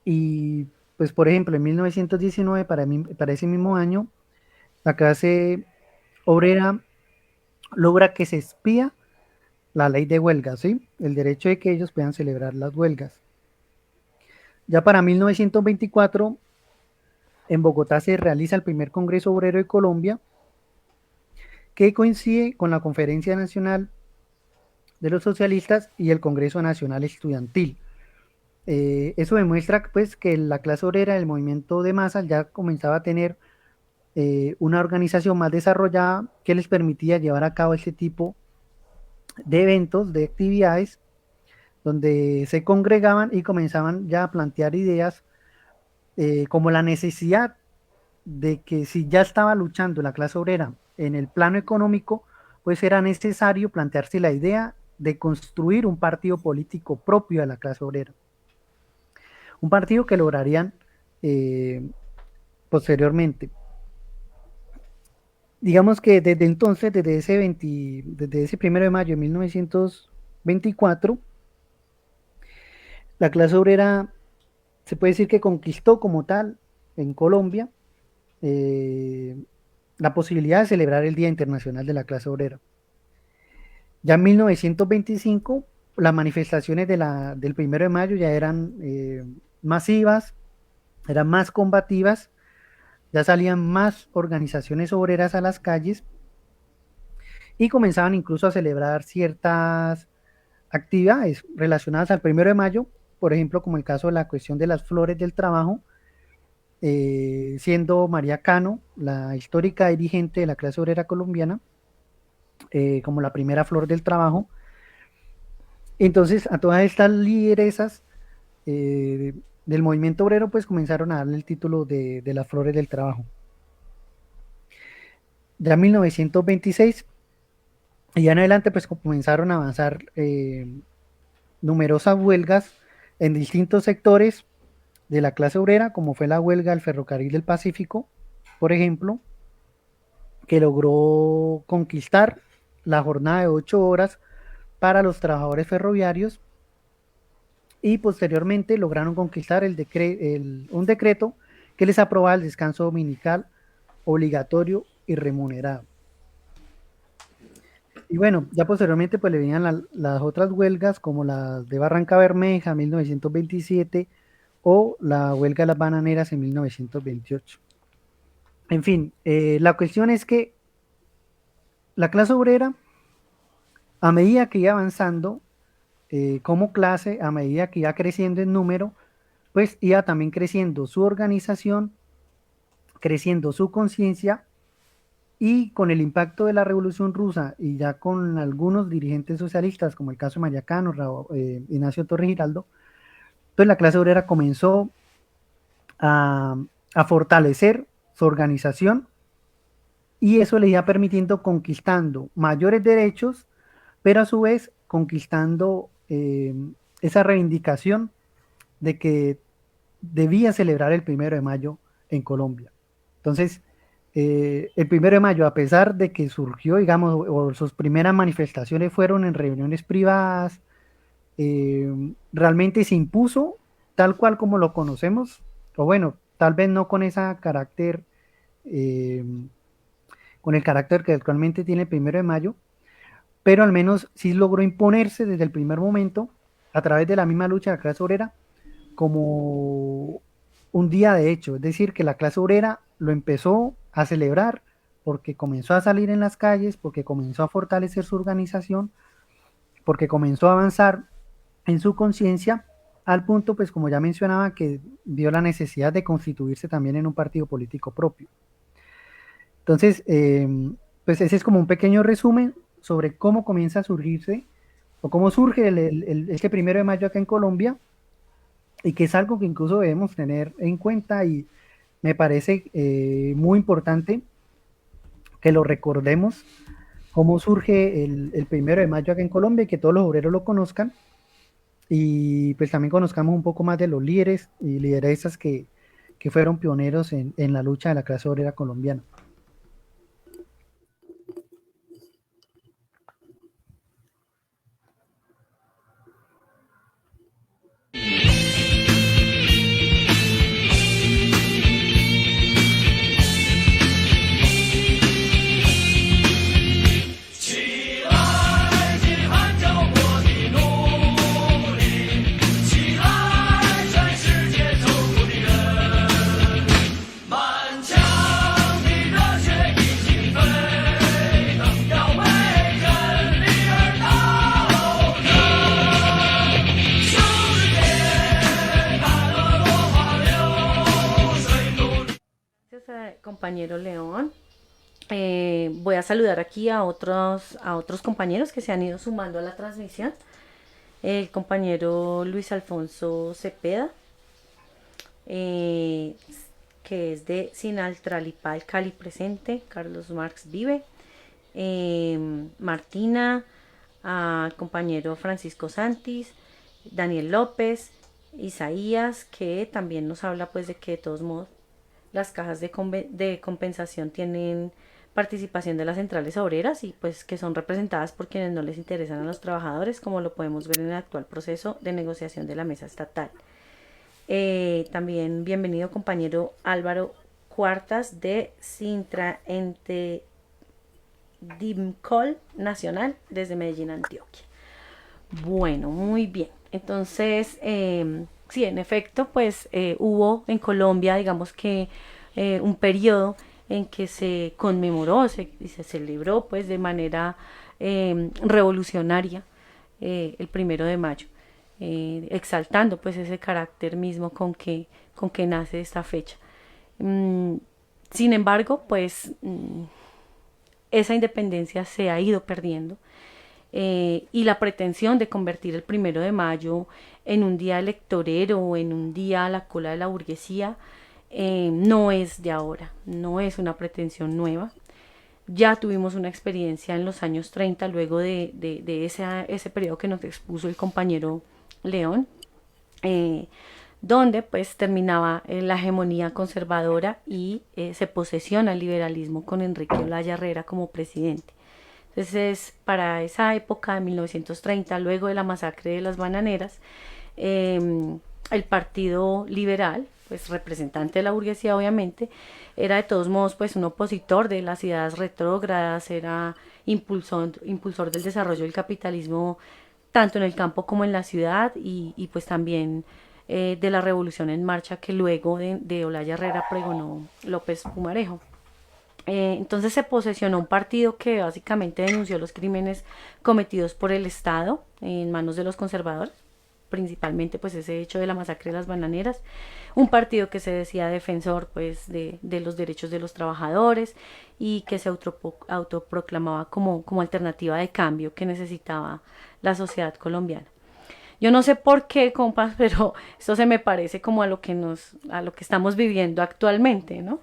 Speaker 5: Y pues por ejemplo en 1919, para ese mismo año, la clase obrera logra que se expida la ley de huelgas, ¿sí? El derecho de que ellos puedan celebrar las huelgas. Ya para 1924, en Bogotá se realiza el primer Congreso Obrero de Colombia, que coincide con la Conferencia Nacional de los Socialistas y el Congreso Nacional Estudiantil. Eso demuestra pues que la clase obrera del movimiento de masas ya comenzaba a tener una organización más desarrollada que les permitía llevar a cabo este tipo de eventos, de actividades, donde se congregaban y comenzaban ya a plantear ideas como la necesidad de que si ya estaba luchando la clase obrera en el plano económico, pues era necesario plantearse la idea de construir un partido político propio de la clase obrera. Un partido que lograrían posteriormente. Digamos que desde entonces, desde ese 1 de mayo de 1924, la clase obrera se puede decir que conquistó como tal en Colombia la posibilidad de celebrar el Día Internacional de la Clase Obrera. Ya en 1925, las manifestaciones del 1 de mayo ya eran masivas, eran más combativas, ya salían más organizaciones obreras a las calles y comenzaban incluso a celebrar ciertas actividades relacionadas al 1 de mayo, por ejemplo, como el caso de la cuestión de las flores del trabajo, siendo María Cano la histórica dirigente de la clase obrera colombiana, como la primera flor del trabajo. Entonces, a todas estas lideresas del movimiento obrero, pues comenzaron a darle el título de las flores del trabajo. Ya en 1926, y ya en adelante, pues comenzaron a avanzar numerosas huelgas en distintos sectores de la clase obrera, como fue la huelga del Ferrocarril del Pacífico, por ejemplo, que logró conquistar la jornada de 8 horas para los trabajadores ferroviarios y posteriormente lograron conquistar un decreto que les aprobaba el descanso dominical obligatorio y remunerado. Y bueno, ya posteriormente pues le venían las otras huelgas como las de Barranca Bermeja en 1927 o la huelga de las bananeras en 1928. En fin, la cuestión es que la clase obrera, a medida que iba avanzando como clase, a medida que iba creciendo en número, pues iba también creciendo su organización, creciendo su conciencia, y con el impacto de la Revolución Rusa y ya con algunos dirigentes socialistas, como el caso de Mayacano, Ignacio Torres Giraldo, pues la clase obrera comenzó a, a fortalecer su organización y eso le iba permitiendo conquistando mayores derechos, pero a su vez conquistando esa reivindicación de que debía celebrar el 1 de mayo en Colombia. Entonces, el 1 de mayo, a pesar de que surgió, digamos, o sus primeras manifestaciones fueron en reuniones privadas, realmente se impuso tal cual como lo conocemos, o bueno, tal vez no con ese carácter, eh, con el carácter que actualmente tiene el 1 de mayo, pero al menos sí logró imponerse desde el primer momento a través de la misma lucha de la clase obrera como un día de hecho, es decir, que la clase obrera lo empezó a celebrar porque comenzó a salir en las calles, porque comenzó a fortalecer su organización, porque comenzó a avanzar en su conciencia, al punto, pues como ya mencionaba, que vio la necesidad de constituirse también en un partido político propio. Entonces, pues ese es como un pequeño resumen sobre cómo comienza a surgirse o cómo surge este 1 de mayo acá en Colombia, y que es algo que incluso debemos tener en cuenta y me parece muy importante que lo recordemos, cómo surge el 1 de mayo acá en Colombia y que todos los obreros lo conozcan y pues también conozcamos un poco más de los líderes y lideresas que fueron pioneros en la lucha de la clase obrera colombiana.
Speaker 3: Compañero León. Voy a saludar aquí a otros compañeros que se han ido sumando a la transmisión. El compañero Luis Alfonso Cepeda, que es de Sinaltralipal, Cali presente. Carlos Marx vive. Martina, al compañero Francisco Santis, Daniel López, Isaías, que también nos habla pues de que de todos modos las cajas de compensación tienen participación de las centrales obreras y pues que son representadas por quienes no les interesan a los trabajadores, como lo podemos ver en el actual proceso de negociación de la mesa estatal. También bienvenido compañero Álvaro Cuartas de Sintra Ente Dimcol Nacional desde Medellín, Antioquia. Bueno, muy bien. Entonces, sí, en efecto, pues hubo en Colombia, digamos que un periodo en que se conmemoró y se celebró pues de manera revolucionaria el 1 de mayo, exaltando pues ese carácter mismo con que nace esta fecha. Sin embargo, pues esa independencia se ha ido perdiendo. Y la pretensión de convertir el 1 de mayo en un día electorero o en un día a la cola de la burguesía no es de ahora, no es una pretensión nueva. Ya tuvimos una experiencia en los años 30, luego de ese periodo que nos expuso el compañero León, donde pues terminaba la hegemonía conservadora y se posesiona el liberalismo con Enrique Olaya Herrera como presidente. Entonces, para esa época de 1930, luego de la masacre de las bananeras, el Partido Liberal, pues representante de la burguesía obviamente, era de todos modos pues un opositor de las ideas retrógradas, era impulsor del desarrollo del capitalismo tanto en el campo como en la ciudad y pues también de la revolución en marcha que luego de Olaya Herrera pregonó López Pumarejo. Entonces se posesionó un partido que básicamente denunció los crímenes cometidos por el Estado en manos de los conservadores, principalmente pues ese hecho de la masacre de las bananeras, un partido que se decía defensor pues de los derechos de los trabajadores y que se autoproclamaba como alternativa de cambio que necesitaba la sociedad colombiana. Yo no sé por qué, compas, pero esto se me parece como a lo que estamos viviendo actualmente, ¿no?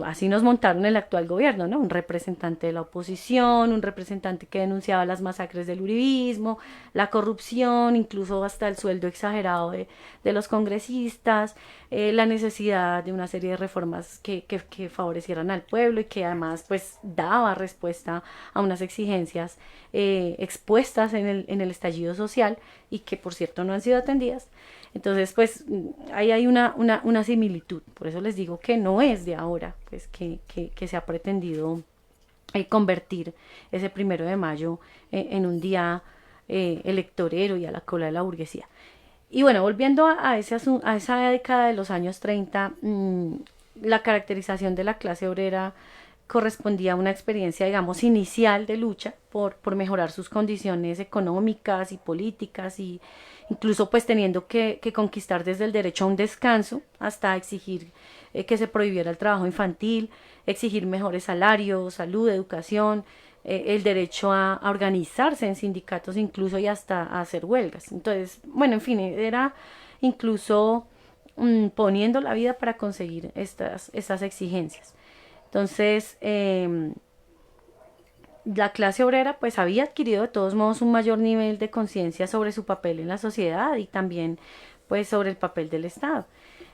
Speaker 3: Así nos montaron el actual gobierno, ¿no? Un representante de la oposición, un representante que denunciaba las masacres del uribismo, la corrupción, incluso hasta el sueldo exagerado de los congresistas, la necesidad de una serie de reformas que favorecieran al pueblo y que además pues daba respuesta a unas exigencias expuestas en el estallido social y que por cierto no han sido atendidas. Entonces, pues, ahí hay una similitud. Por eso les digo que no es de ahora, pues, que se ha pretendido convertir ese 1 de mayo en un día electorero y a la cola de la burguesía. Y bueno, volviendo a esa década de los años 30, la caracterización de la clase obrera correspondía a una experiencia, digamos, inicial de lucha por mejorar sus condiciones económicas y políticas y incluso pues teniendo que conquistar desde el derecho a un descanso hasta exigir que se prohibiera el trabajo infantil, exigir mejores salarios, salud, educación, el derecho a organizarse en sindicatos incluso y hasta a hacer huelgas. Entonces, bueno, en fin, era incluso poniendo la vida para conseguir estas exigencias. Entonces, la clase obrera pues había adquirido de todos modos un mayor nivel de conciencia sobre su papel en la sociedad y también pues sobre el papel del Estado.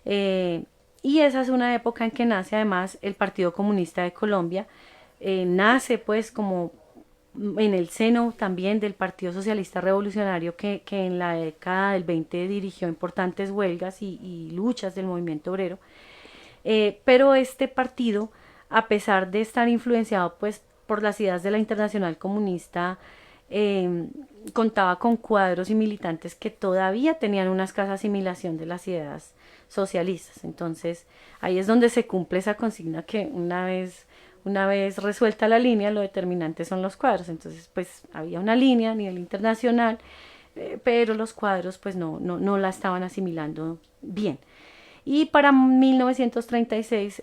Speaker 3: Y esa es una época en que nace además el Partido Comunista de Colombia, nace pues como en el seno también del Partido Socialista Revolucionario que en la década del 20 dirigió importantes huelgas y luchas del movimiento obrero, pero este partido, a pesar de estar influenciado pues por las ideas de la Internacional Comunista, contaba con cuadros y militantes que todavía tenían una escasa asimilación de las ideas socialistas. Entonces ahí es donde se cumple esa consigna que una vez resuelta la línea, lo determinante son los cuadros. Entonces pues había una línea a nivel internacional, pero los cuadros pues no la estaban asimilando bien. Y para 1936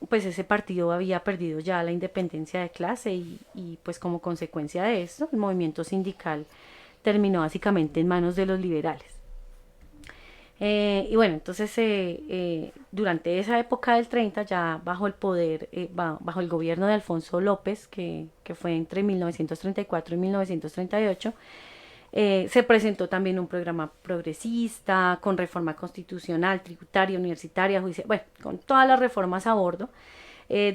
Speaker 3: pues ese partido había perdido ya la independencia de clase y pues como consecuencia de esto el movimiento sindical terminó básicamente en manos de los liberales. Y bueno, entonces durante esa época del 30, ya bajo el poder, bajo el gobierno de Alfonso López, que fue entre 1934 y 1938, se presentó también un programa progresista, con reforma constitucional, tributaria, universitaria, judicial, bueno, con todas las reformas a bordo,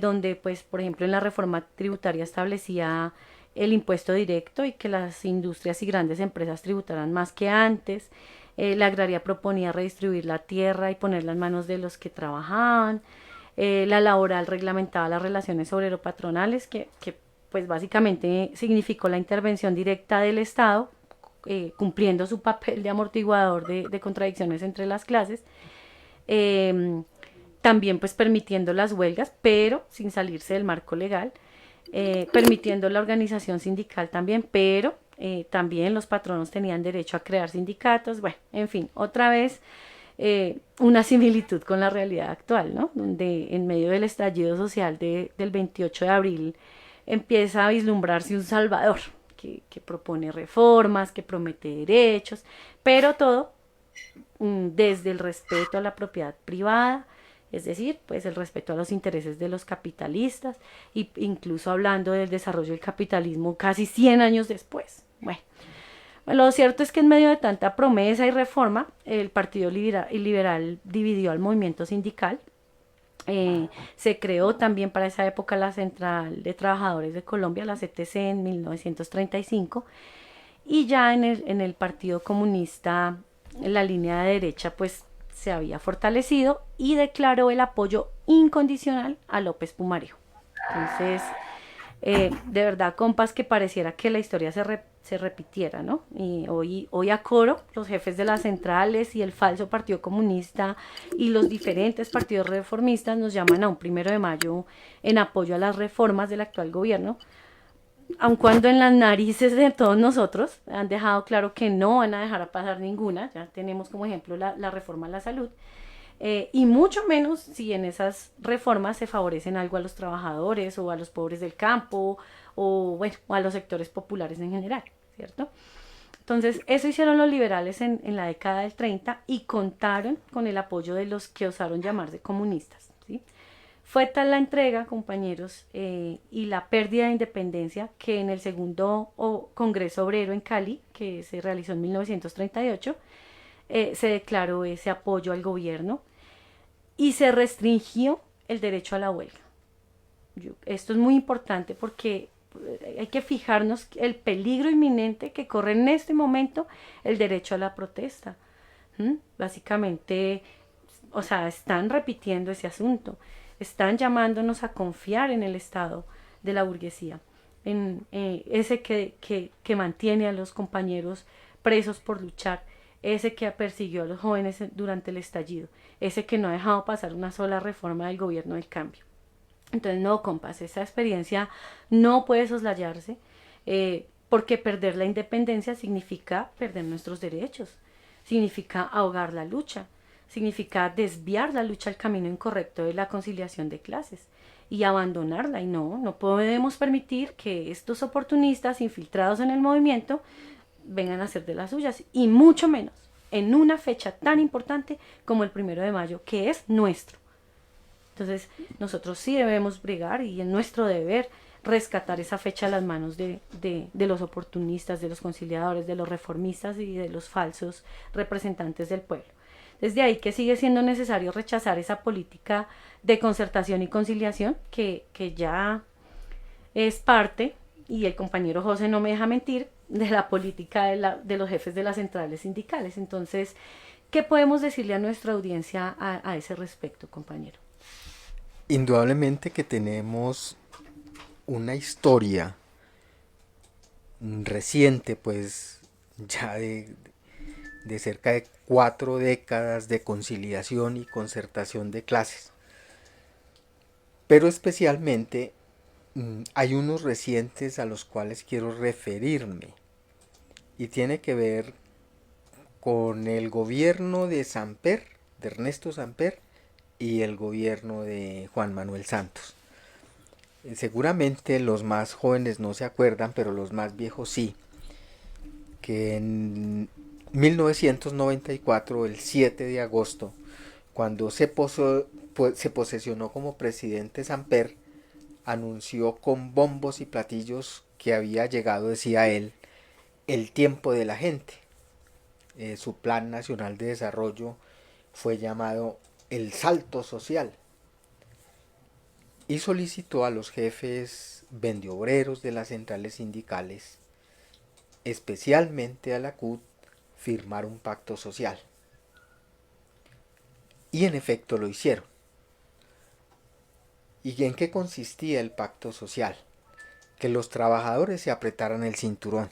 Speaker 3: donde pues por ejemplo en la reforma tributaria establecía el impuesto directo y que las industrias y grandes empresas tributaran más que antes. La agraria proponía redistribuir la tierra y ponerla en manos de los que trabajaban. La laboral reglamentaba las relaciones obrero-patronales, que pues básicamente significó la intervención directa del Estado, cumpliendo su papel de amortiguador de contradicciones entre las clases, también pues permitiendo las huelgas, pero sin salirse del marco legal, permitiendo la organización sindical también, pero también los patronos tenían derecho a crear sindicatos. Bueno, en fin, otra vez una similitud con la realidad actual, ¿no? Donde en medio del estallido social del 28 de abril empieza a vislumbrarse un Salvador que propone reformas, que promete derechos, pero todo desde el respeto a la propiedad privada, es decir, pues el respeto a los intereses de los capitalistas, e incluso hablando del desarrollo del capitalismo casi 100 años después. Bueno, lo cierto es que en medio de tanta promesa y reforma, el Partido Liberal dividió al movimiento sindical Se creó también para esa época la Central de Trabajadores de Colombia, la CTC, en 1935. Y ya en el Partido Comunista, en la línea de derecha, pues se había fortalecido y declaró el apoyo incondicional a López Pumarejo. Entonces, de verdad, compas, que pareciera que la historia se repitiera, ¿no? Y hoy a coro, los jefes de las centrales y el falso Partido Comunista y los diferentes partidos reformistas nos llaman a un 1 de mayo en apoyo a las reformas del actual gobierno, aun cuando en las narices de todos nosotros han dejado claro que no van a dejar pasar ninguna. Ya tenemos como ejemplo la reforma a la salud. Y mucho menos si en esas reformas se favorecen algo a los trabajadores o a los pobres del campo o, bueno, o a los sectores populares en general, ¿cierto? Entonces, eso hicieron los liberales en la década del 30 y contaron con el apoyo de los que osaron llamarse comunistas, ¿sí? Fue tal la entrega, compañeros, y la pérdida de independencia que en el segundo Congreso Obrero en Cali, que se realizó en 1938, se declaró ese apoyo al gobierno y se restringió el derecho a la huelga. Esto es muy importante porque hay que fijarnos el peligro inminente que corre en este momento el derecho a la protesta. Básicamente, o sea, están repitiendo ese asunto, están llamándonos a confiar en el Estado de la burguesía, en ese que mantiene a los compañeros presos por luchar, ese que persiguió a los jóvenes durante el estallido, ese que no ha dejado pasar una sola reforma del gobierno del cambio. Entonces, no, compas, esa experiencia no puede soslayarse, porque perder la independencia significa perder nuestros derechos, significa ahogar la lucha, significa desviar la lucha al camino incorrecto de la conciliación de clases y abandonarla. Y no podemos permitir que estos oportunistas infiltrados en el movimiento vengan a hacer de las suyas, y mucho menos en una fecha tan importante como el 1 de mayo, que es nuestro. Entonces, nosotros sí debemos brigar y es nuestro deber rescatar esa fecha a las manos de los oportunistas, de los conciliadores, de los reformistas y de los falsos representantes del pueblo. Desde ahí que sigue siendo necesario rechazar esa política de concertación y conciliación que ya es parte, y el compañero José no me deja mentir, de la política de los jefes de las centrales sindicales. Entonces, ¿qué podemos decirle a nuestra audiencia a ese respecto, compañero?
Speaker 4: Indudablemente que tenemos una historia reciente, pues ya de cerca de 4 décadas de conciliación y concertación de clases. Pero especialmente hay unos recientes a los cuales quiero referirme, y tiene que ver con el gobierno de Samper, de Ernesto Samper, y el gobierno de Juan Manuel Santos. Seguramente los más jóvenes no se acuerdan, pero los más viejos sí, que en 1994, el 7 de agosto, cuando se posesionó como presidente Samper, anunció con bombos y platillos que había llegado, decía él, el tiempo de la gente. Su Plan Nacional de Desarrollo fue llamado el Salto Social, y solicitó a los jefes vendeobreros de las centrales sindicales, especialmente a la CUT, firmar un pacto social. Y en efecto lo hicieron. ¿Y en qué consistía el pacto social? Que los trabajadores se apretaran el cinturón.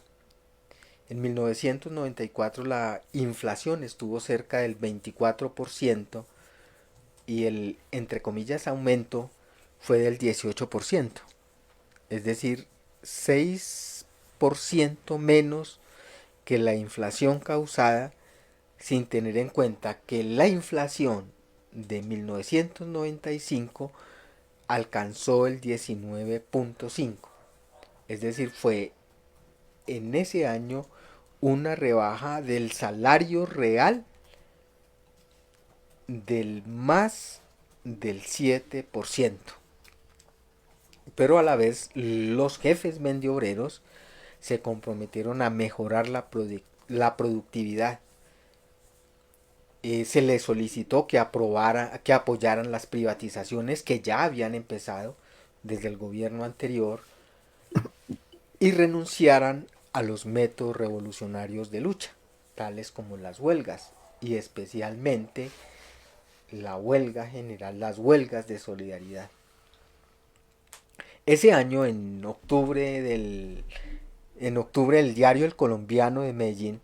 Speaker 4: En 1994 la inflación estuvo cerca del 24% y el, entre comillas, aumento fue del 18%. Es decir, 6% menos que la inflación causada, sin tener en cuenta que la inflación de 1995 alcanzó el 19.5. Es decir, fue en ese año una rebaja del salario real del más del 7%. Pero a la vez los jefes vendeobreros se comprometieron a mejorar la productividad. se le solicitó que apoyaran las privatizaciones que ya habían empezado desde el gobierno anterior y renunciaran a los métodos revolucionarios de lucha, tales como las huelgas y especialmente la huelga general, las huelgas de solidaridad. Ese año, en octubre, el diario El Colombiano de Medellín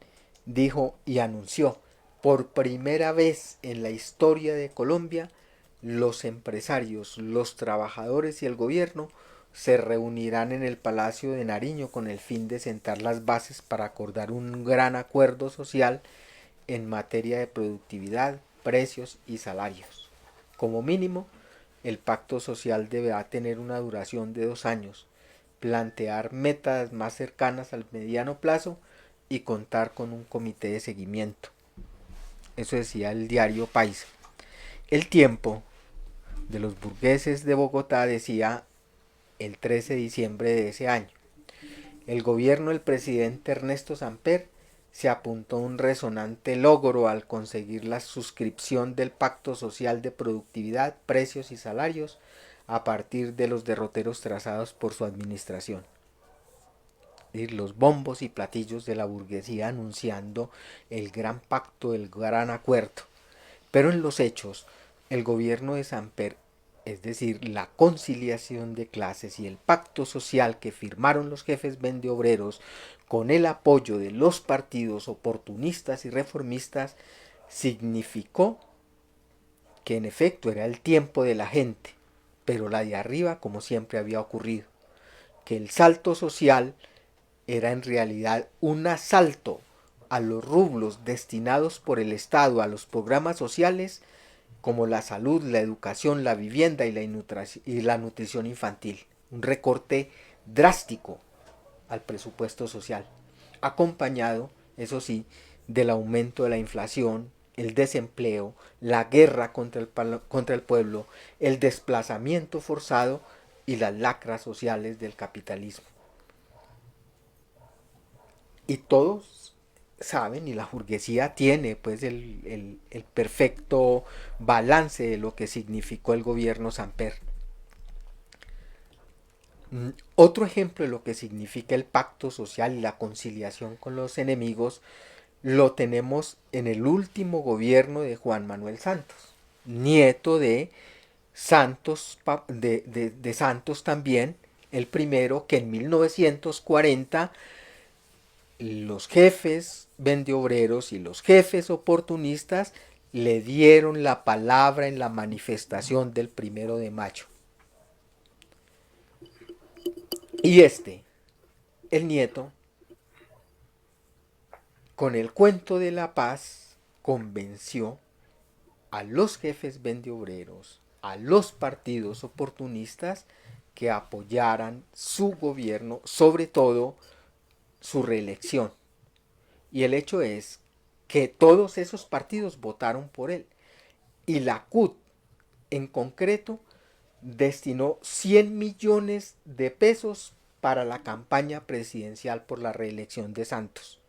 Speaker 4: dijo y anunció: por primera vez en la historia de Colombia, los empresarios, los trabajadores y el gobierno se reunirán en el Palacio de Nariño con el fin de sentar las bases para acordar un gran acuerdo social en materia de productividad, precios y salarios. Como mínimo, el pacto social deberá tener una duración de 2 años, plantear metas más cercanas al mediano plazo y contar con un comité de seguimiento. Eso decía el diario País. El Tiempo de los burgueses de Bogotá decía el 13 de diciembre de ese año: el gobierno del presidente Ernesto Samper se apuntó a un resonante logro al conseguir la suscripción del Pacto Social de Productividad, Precios y Salarios a partir de los derroteros trazados por su administración. Los bombos y platillos de la burguesía anunciando el gran pacto, el gran acuerdo. Pero en los hechos, el gobierno de Samper, es decir, la conciliación de clases y el pacto social que firmaron los jefes vendeobreros con el apoyo de los partidos oportunistas y reformistas, significó que en efecto era el tiempo de la gente, pero la de arriba, como siempre había ocurrido, que el salto social era en realidad un asalto a los rublos destinados por el Estado a los programas sociales como la salud, la educación, la vivienda y la nutrición infantil. Un recorte drástico al presupuesto social, acompañado, eso sí, del aumento de la inflación, el desempleo, la guerra contra el pueblo, el desplazamiento forzado y las lacras sociales del capitalismo. Y todos saben, y la burguesía tiene pues el perfecto balance de lo que significó el gobierno Samper. Otro ejemplo de lo que significa el pacto social y la conciliación con los enemigos lo tenemos en el último gobierno de Juan Manuel Santos, nieto de Santos, de Santos también, el primero, que en 1940 los jefes vendeobreros y los jefes oportunistas le dieron la palabra en la manifestación del 1 de mayo. Y el nieto, con el cuento de la paz, convenció a los jefes vendeobreros, a los partidos oportunistas, que apoyaran su gobierno, sobre todo su reelección. Y el hecho es que todos esos partidos votaron por él. Y la CUT, en concreto, destinó 100 millones de pesos para la campaña presidencial por la reelección de Santos.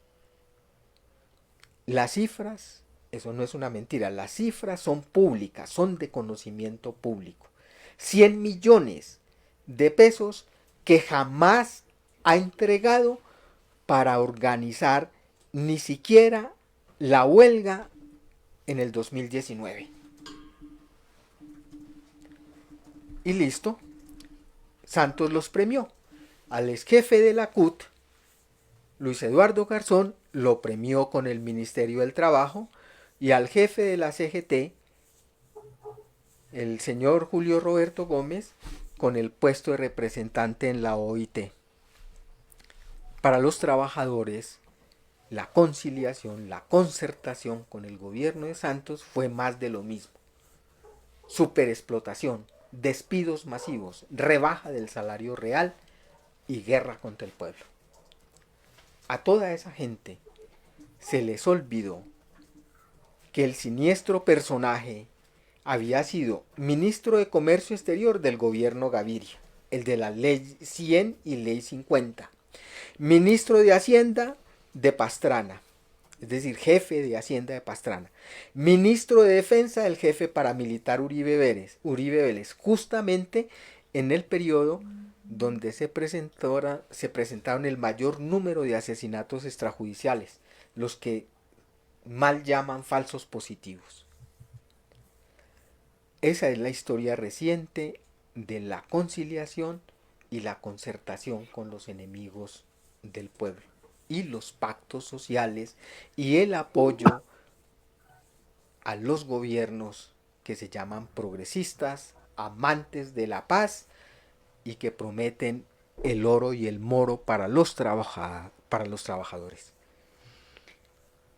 Speaker 4: Las cifras, eso no es una mentira, las cifras son públicas, son de conocimiento público. 100 millones de pesos que jamás ha entregado para organizar ni siquiera la huelga en el 2019. Y listo, Santos los premió. Al ex jefe de la CUT, Luis Eduardo Garzón, lo premió con el Ministerio del Trabajo, y al jefe de la CGT, el señor Julio Roberto Gómez, con el puesto de representante en la OIT. Para los trabajadores, la conciliación, la concertación con el gobierno de Santos fue más de lo mismo. Superexplotación, despidos masivos, rebaja del salario real y guerra contra el pueblo. A toda esa gente se les olvidó que el siniestro personaje había sido ministro de Comercio Exterior del gobierno Gaviria, el de la Ley 100 y Ley 50, ministro de Hacienda de Pastrana, es decir, jefe de Hacienda de Pastrana, ministro de Defensa del jefe paramilitar Uribe Vélez, justamente en el periodo donde se presentaron el mayor número de asesinatos extrajudiciales, los que mal llaman falsos positivos. Esa es la historia reciente de la conciliación y la concertación con los enemigos del pueblo, y los pactos sociales y el apoyo a los gobiernos que se llaman progresistas, amantes de la paz y que prometen el oro y el moro para los trabajadores.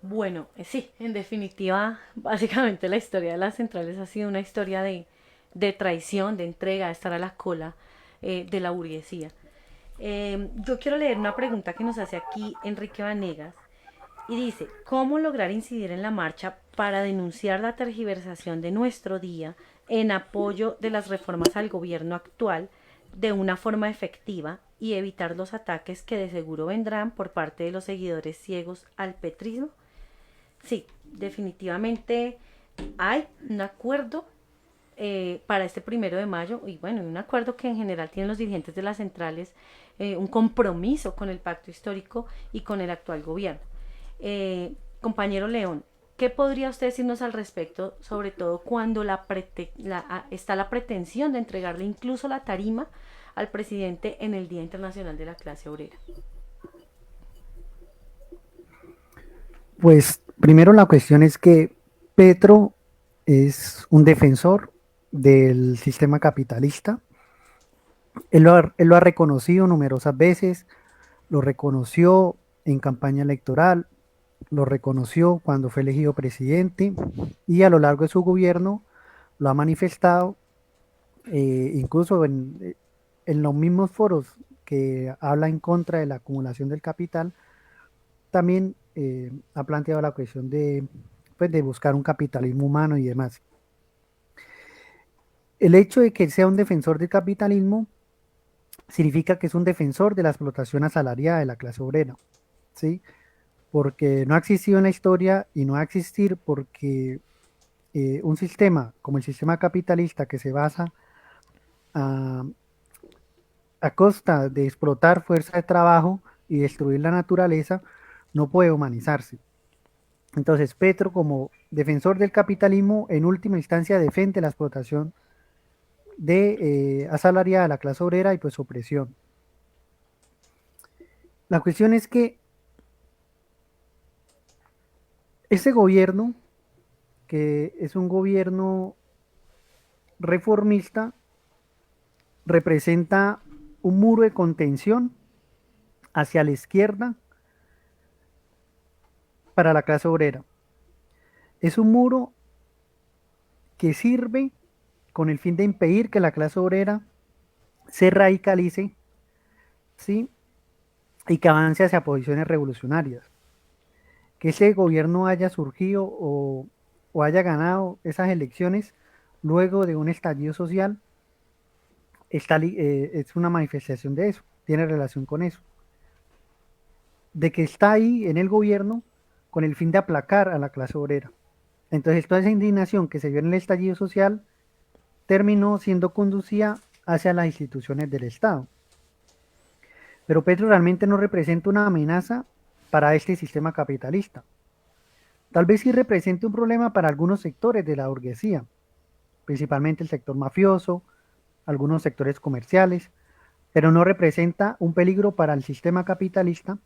Speaker 3: Bueno, sí, en definitiva, básicamente la historia de las centrales ha sido una historia de traición, de entrega, de estar a la cola de la burguesía. Yo quiero leer una pregunta que nos hace aquí Enrique Vanegas y dice, ¿cómo lograr incidir en la marcha para denunciar la tergiversación de nuestro día en apoyo de las reformas al gobierno actual de una forma efectiva y evitar los ataques que de seguro vendrán por parte de los seguidores ciegos al petrismo? Sí, definitivamente hay un acuerdo para este 1 de mayo y bueno, un acuerdo que en general tienen los dirigentes de las centrales, un compromiso con el pacto histórico y con el actual gobierno. Compañero León, ¿qué podría usted decirnos al respecto, sobre todo cuando está la pretensión de entregarle incluso la tarima al presidente en el Día Internacional de la Clase Obrera?
Speaker 5: Pues primero la cuestión es que Petro es un defensor del sistema capitalista. Él lo ha reconocido numerosas veces, lo reconoció en campaña electoral, lo reconoció cuando fue elegido presidente y a lo largo de su gobierno lo ha manifestado, incluso en los mismos foros que habla en contra de la acumulación del capital, también ha planteado la cuestión de buscar un capitalismo humano y demás. El hecho de que sea un defensor del capitalismo significa que es un defensor de la explotación asalariada de la clase obrera, ¿sí? Porque no ha existido en la historia y no va a existir porque un sistema como el sistema capitalista que se basa a costa de explotar fuerza de trabajo y destruir la naturaleza no puede humanizarse. Entonces Petro, como defensor del capitalismo, en última instancia defiende la explotación de asalariada de la clase obrera y pues opresión. La cuestión es que este gobierno, que es un gobierno reformista, representa un muro de contención hacia la izquierda para la clase obrera. Es un muro que sirve con el fin de impedir que la clase obrera se radicalice, ¿sí? Y que avance hacia posiciones revolucionarias. Que ese gobierno haya surgido o haya ganado esas elecciones luego de un estallido social es una manifestación de eso, tiene relación con eso. De que está ahí en el gobierno con el fin de aplacar a la clase obrera. Entonces toda esa indignación que se vio en el estallido social terminó siendo conducida hacia las instituciones del Estado. Pero Petro realmente no representa una amenaza para este sistema capitalista. Tal vez sí represente un problema para algunos sectores de la burguesía, principalmente el sector mafioso, algunos sectores comerciales, pero no representa un peligro para el sistema capitalista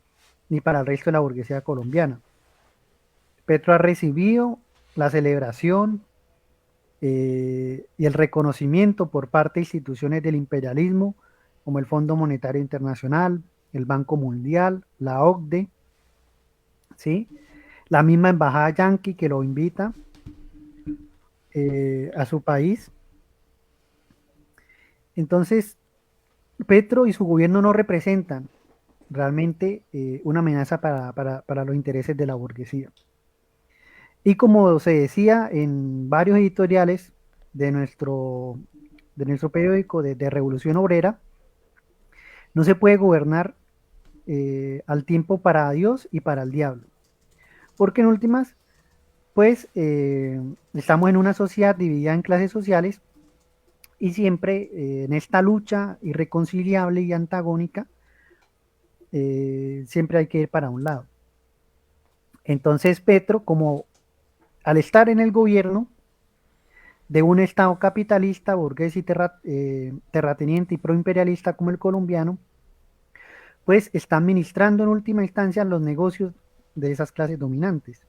Speaker 5: ni para el resto de la burguesía colombiana. Petro ha recibido la celebración y el reconocimiento por parte de instituciones del imperialismo, como el Fondo Monetario Internacional, el Banco Mundial, la OCDE, ¿sí? La misma embajada yanqui que lo invita a su país. Entonces, Petro y su gobierno no representan realmente una amenaza para los intereses de la burguesía. Y como se decía en varios editoriales de nuestro periódico de Revolución Obrera, no se puede gobernar al tiempo para Dios y para el diablo. porque en últimas, pues estamos en una sociedad dividida en clases sociales y siempre en esta lucha irreconciliable y antagónica, siempre hay que ir para un lado. Entonces Petro, como al estar en el gobierno de un Estado capitalista, burgués y terrateniente y proimperialista como el colombiano, pues está administrando en última instancia los negocios de esas clases dominantes.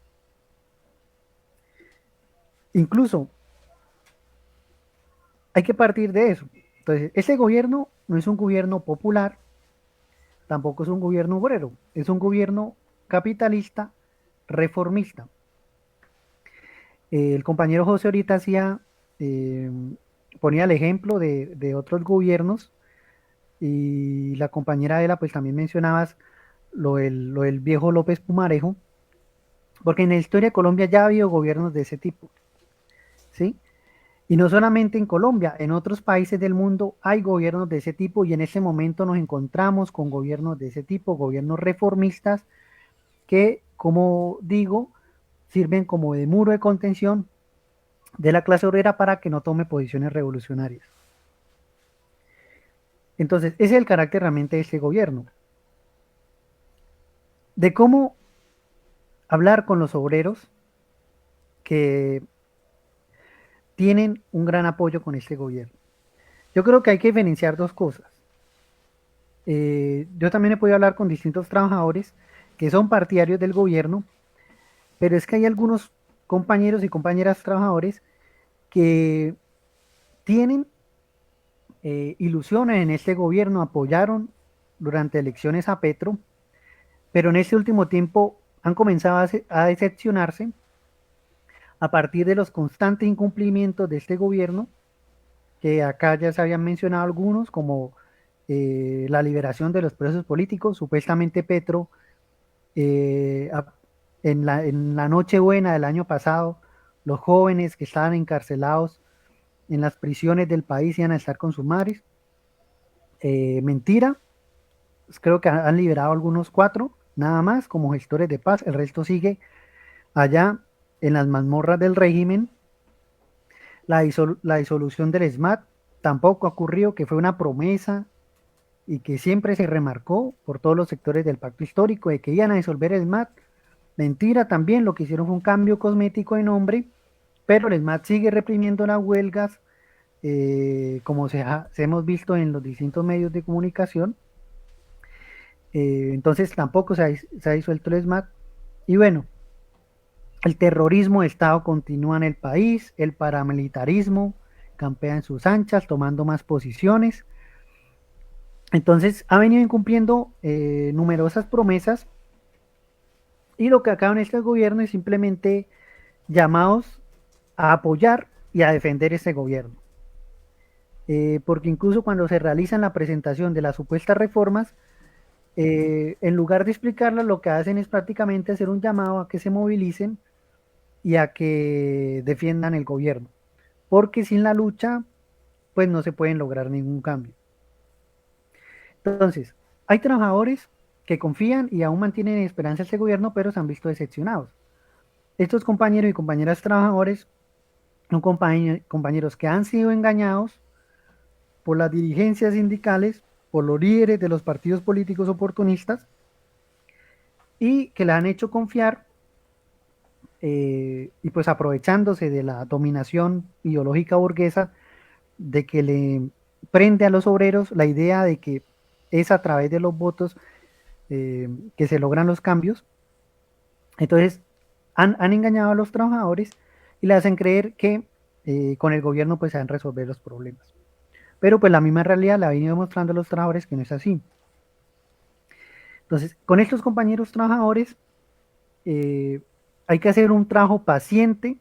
Speaker 5: Incluso hay que partir de eso. Entonces, ese gobierno no es un gobierno popular, tampoco es un gobierno obrero, es un gobierno capitalista, reformista. El compañero José ahorita ponía el ejemplo de otros gobiernos y la compañera Adela pues también mencionabas lo del viejo López Pumarejo, porque en la historia de Colombia ya ha habido gobiernos de ese tipo, ¿sí? Y no solamente en Colombia, en otros países del mundo hay gobiernos de ese tipo y en este momento nos encontramos con gobiernos de ese tipo, gobiernos reformistas que, como digo, sirven como de muro de contención de la clase obrera para que no tome posiciones revolucionarias. Entonces, ese es el carácter realmente de este gobierno. De cómo hablar con los obreros que tienen un gran apoyo con este gobierno. Yo creo que hay que diferenciar dos cosas. Yo también he podido hablar con distintos trabajadores que son partidarios del gobierno, pero es que hay algunos compañeros y compañeras trabajadores que tienen ilusiones en este gobierno, apoyaron durante elecciones a Petro, pero en este último tiempo han comenzado a decepcionarse a partir de los constantes incumplimientos de este gobierno, que acá ya se habían mencionado algunos, como la liberación de los presos políticos. Supuestamente Petro, eh, en la Nochebuena del año pasado, los jóvenes que estaban encarcelados en las prisiones del país iban a estar con sus madres. Mentira, creo que han liberado algunos 4, nada más, como gestores de paz, el resto sigue allá en las mazmorras del régimen. La disolución del SMAT tampoco ha ocurrido, que fue una promesa y que siempre se remarcó por todos los sectores del pacto histórico de que iban a disolver el SMAT. Mentira también, lo que hicieron fue un cambio cosmético de nombre, pero el SMAT sigue reprimiendo las huelgas, como se hemos visto en los distintos medios de comunicación. Entonces tampoco se ha disuelto el SMAT. Y bueno, el terrorismo de Estado continúa en el país, el paramilitarismo campea en sus anchas, tomando más posiciones. Entonces ha venido incumpliendo numerosas promesas y lo que acaba en este gobierno es simplemente llamados a apoyar y a defender este gobierno. Porque incluso cuando se realizan la presentación de las supuestas reformas, en lugar de explicarlas, lo que hacen es prácticamente hacer un llamado a que se movilicen y a que defiendan el gobierno, porque sin la lucha pues no se pueden lograr ningún cambio. Entonces, hay trabajadores que confían y aún mantienen esperanza en este gobierno, pero se han visto decepcionados. Estos compañeros y compañeras trabajadores son compañeros que han sido engañados por las dirigencias sindicales, por los líderes de los partidos políticos oportunistas y que le han hecho confiar y pues aprovechándose de la dominación ideológica burguesa, de que le prende a los obreros la idea de que es a través de los votos que se logran los cambios. Entonces han engañado a los trabajadores y le hacen creer que con el gobierno pues se van a resolver los problemas. Pero pues la misma realidad la ha venido demostrando a los trabajadores que no es así. Entonces, con estos compañeros trabajadores hay que hacer un trabajo paciente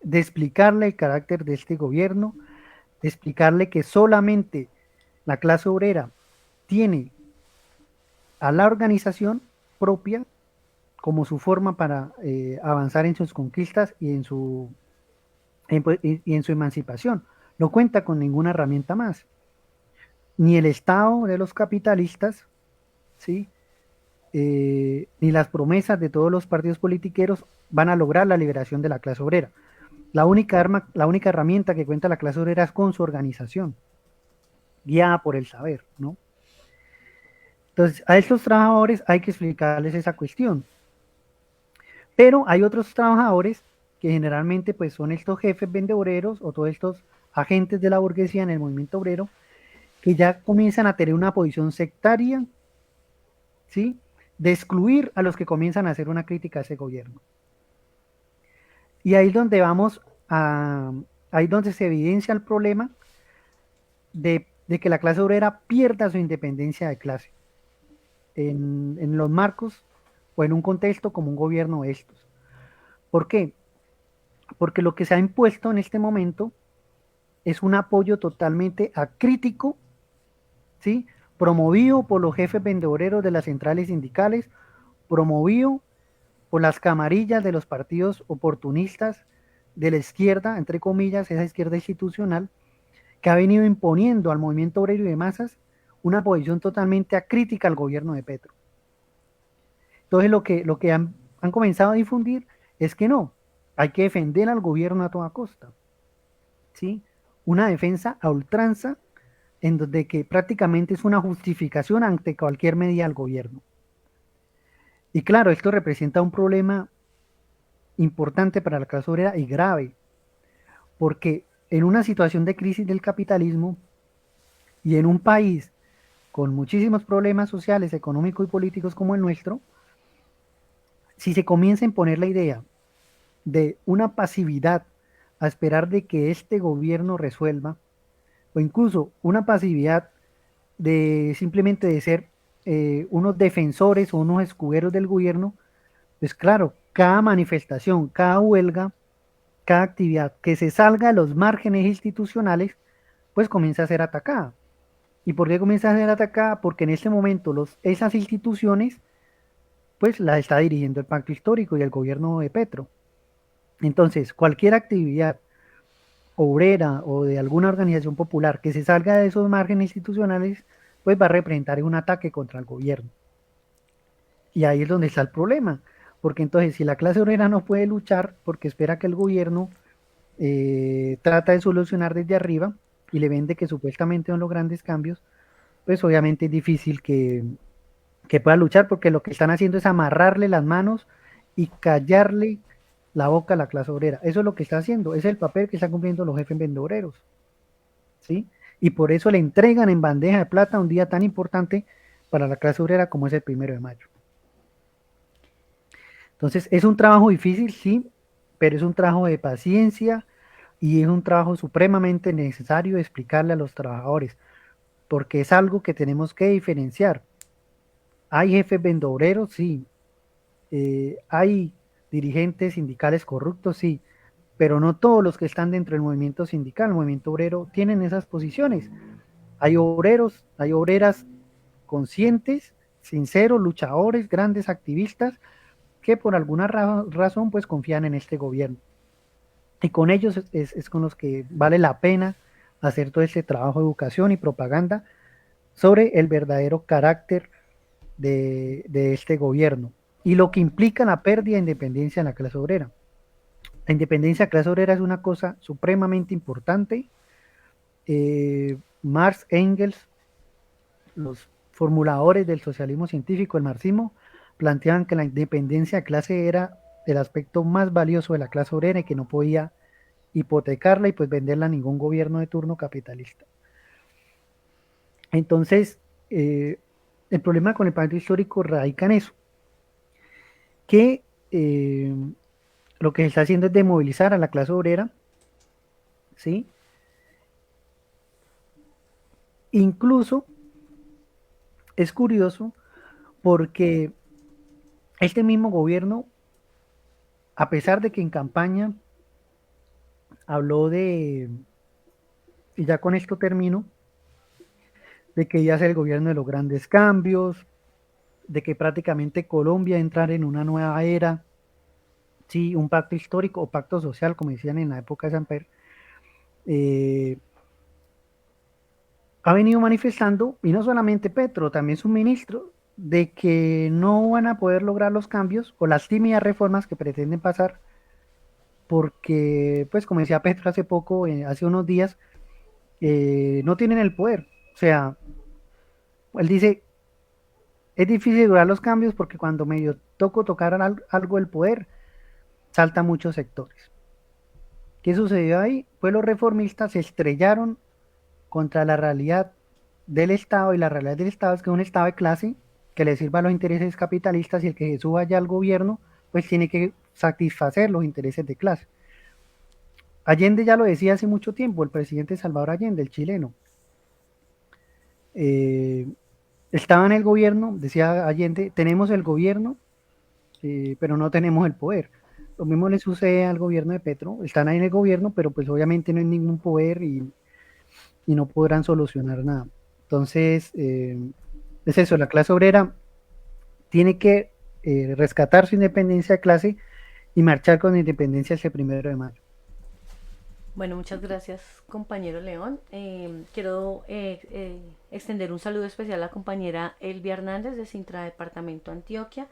Speaker 5: de explicarle el carácter de este gobierno, de explicarle que solamente la clase obrera tiene a la organización propia como su forma para avanzar en sus conquistas y en su emancipación. No cuenta con ninguna herramienta más. Ni el Estado de los capitalistas, ¿sí?, ni las promesas de todos los partidos politiqueros van a lograr la liberación de la clase obrera. La única herramienta que cuenta la clase obrera es con su organización, guiada por el saber, ¿no? Entonces, a estos trabajadores hay que explicarles esa cuestión. Pero hay otros trabajadores que generalmente pues son estos jefes vendedores o todos estos agentes de la burguesía en el movimiento obrero que ya comienzan a tener una posición sectaria, ¿sí? De excluir a los que comienzan a hacer una crítica a ese gobierno. Y ahí es donde ahí es donde se evidencia el problema de que la clase obrera pierda su independencia de clase en los marcos o en un contexto como un gobierno de estos. ¿Por qué? Porque lo que se ha impuesto en este momento es un apoyo totalmente acrítico, ¿sí? Promovido por los jefes vendedoreros de las centrales sindicales, promovido por las camarillas de los partidos oportunistas de la izquierda, entre comillas, esa izquierda institucional, que ha venido imponiendo al movimiento obrero y de masas una posición totalmente acrítica al gobierno de Petro. Entonces lo que han comenzado a difundir es que no, hay que defender al gobierno a toda costa, ¿sí? Una defensa a ultranza en donde que prácticamente es una justificación ante cualquier medida del gobierno. Y claro, esto representa un problema importante para la clase obrera y grave, porque en una situación de crisis del capitalismo y en un país con muchísimos problemas sociales, económicos y políticos como el nuestro, si se comienza a imponer la idea de una pasividad a esperar de que este gobierno resuelva, o incluso una pasividad de simplemente de ser unos defensores o unos escuderos del gobierno, pues claro, cada manifestación, cada huelga, cada actividad que se salga de los márgenes institucionales, pues comienza a ser atacada. ¿Y por qué comienza a ser atacada? Porque en este momento esas instituciones, pues las está dirigiendo el pacto histórico y el gobierno de Petro. Entonces, cualquier actividad obrera o de alguna organización popular que se salga de esos márgenes institucionales, pues va a representar un ataque contra el gobierno. Y ahí es donde está el problema, porque entonces si la clase obrera no puede luchar porque espera que el gobierno trata de solucionar desde arriba y le vende que supuestamente son los grandes cambios, pues obviamente es difícil que pueda luchar porque lo que están haciendo es amarrarle las manos y callarle la boca a la clase obrera. Eso es lo que está haciendo, es el papel que están cumpliendo los jefes vendedoreros, ¿sí? Y por eso le entregan en bandeja de plata un día tan importante para la clase obrera como es el 1 de mayo. Entonces es un trabajo difícil, sí, pero es un trabajo de paciencia y es un trabajo supremamente necesario de explicarle a los trabajadores, porque es algo que tenemos que diferenciar. Hay jefes vendedoreros, sí, hay dirigentes sindicales corruptos, sí, pero no todos los que están dentro del movimiento sindical, el movimiento obrero, tienen esas posiciones. Hay obreros, hay obreras conscientes, sinceros, luchadores, grandes activistas, que por alguna razón pues confían en este gobierno. Y con ellos es con los que vale la pena hacer todo este trabajo de educación y propaganda sobre el verdadero carácter de este gobierno y lo que implica la pérdida de independencia en la clase obrera. La independencia de la clase obrera es una cosa supremamente importante. Marx, Engels, los formuladores del socialismo científico, el marxismo, planteaban que la independencia de clase era el aspecto más valioso de la clase obrera y que no podía hipotecarla y pues venderla a ningún gobierno de turno capitalista. Entonces, el problema con el pacto histórico radica en eso, que lo que se está haciendo es demovilizar a la clase obrera, ¿sí? Incluso es curioso porque este mismo gobierno, a pesar de que en campaña habló de, y ya con esto termino, de que ya es el gobierno de los grandes cambios, de que prácticamente Colombia entrar en una nueva era, sí, un pacto histórico o pacto social, como decían en la época de Samper, ha venido manifestando, y no solamente Petro, también sus ministros, de que no van a poder lograr los cambios o las tímidas reformas que pretenden pasar, porque, pues como decía Petro hace poco, hace unos días, no tienen el poder. O sea, él dice, es difícil lograr los cambios porque cuando medio tocar algo del poder, saltan muchos sectores. ¿Qué sucedió ahí? Pues los reformistas se estrellaron contra la realidad del Estado, y la realidad del Estado es que es un Estado de clase que le sirva a los intereses capitalistas, y el que se suba ya al gobierno pues tiene que satisfacer los intereses de clase. Allende ya lo decía hace mucho tiempo, el presidente Salvador Allende, el chileno. Eh, Estaba en el gobierno, decía Allende, tenemos el gobierno, pero no tenemos el poder. Lo mismo le sucede al gobierno de Petro, están ahí en el gobierno, pero pues obviamente no hay ningún poder, y no podrán solucionar nada. Entonces, es eso, la clase obrera tiene que rescatar su independencia de clase y marchar con independencia ese 1 de mayo.
Speaker 3: Bueno, muchas gracias, compañero León. Quiero extender un saludo especial a la compañera Elvia Hernández de Sintra Departamento Antioquia.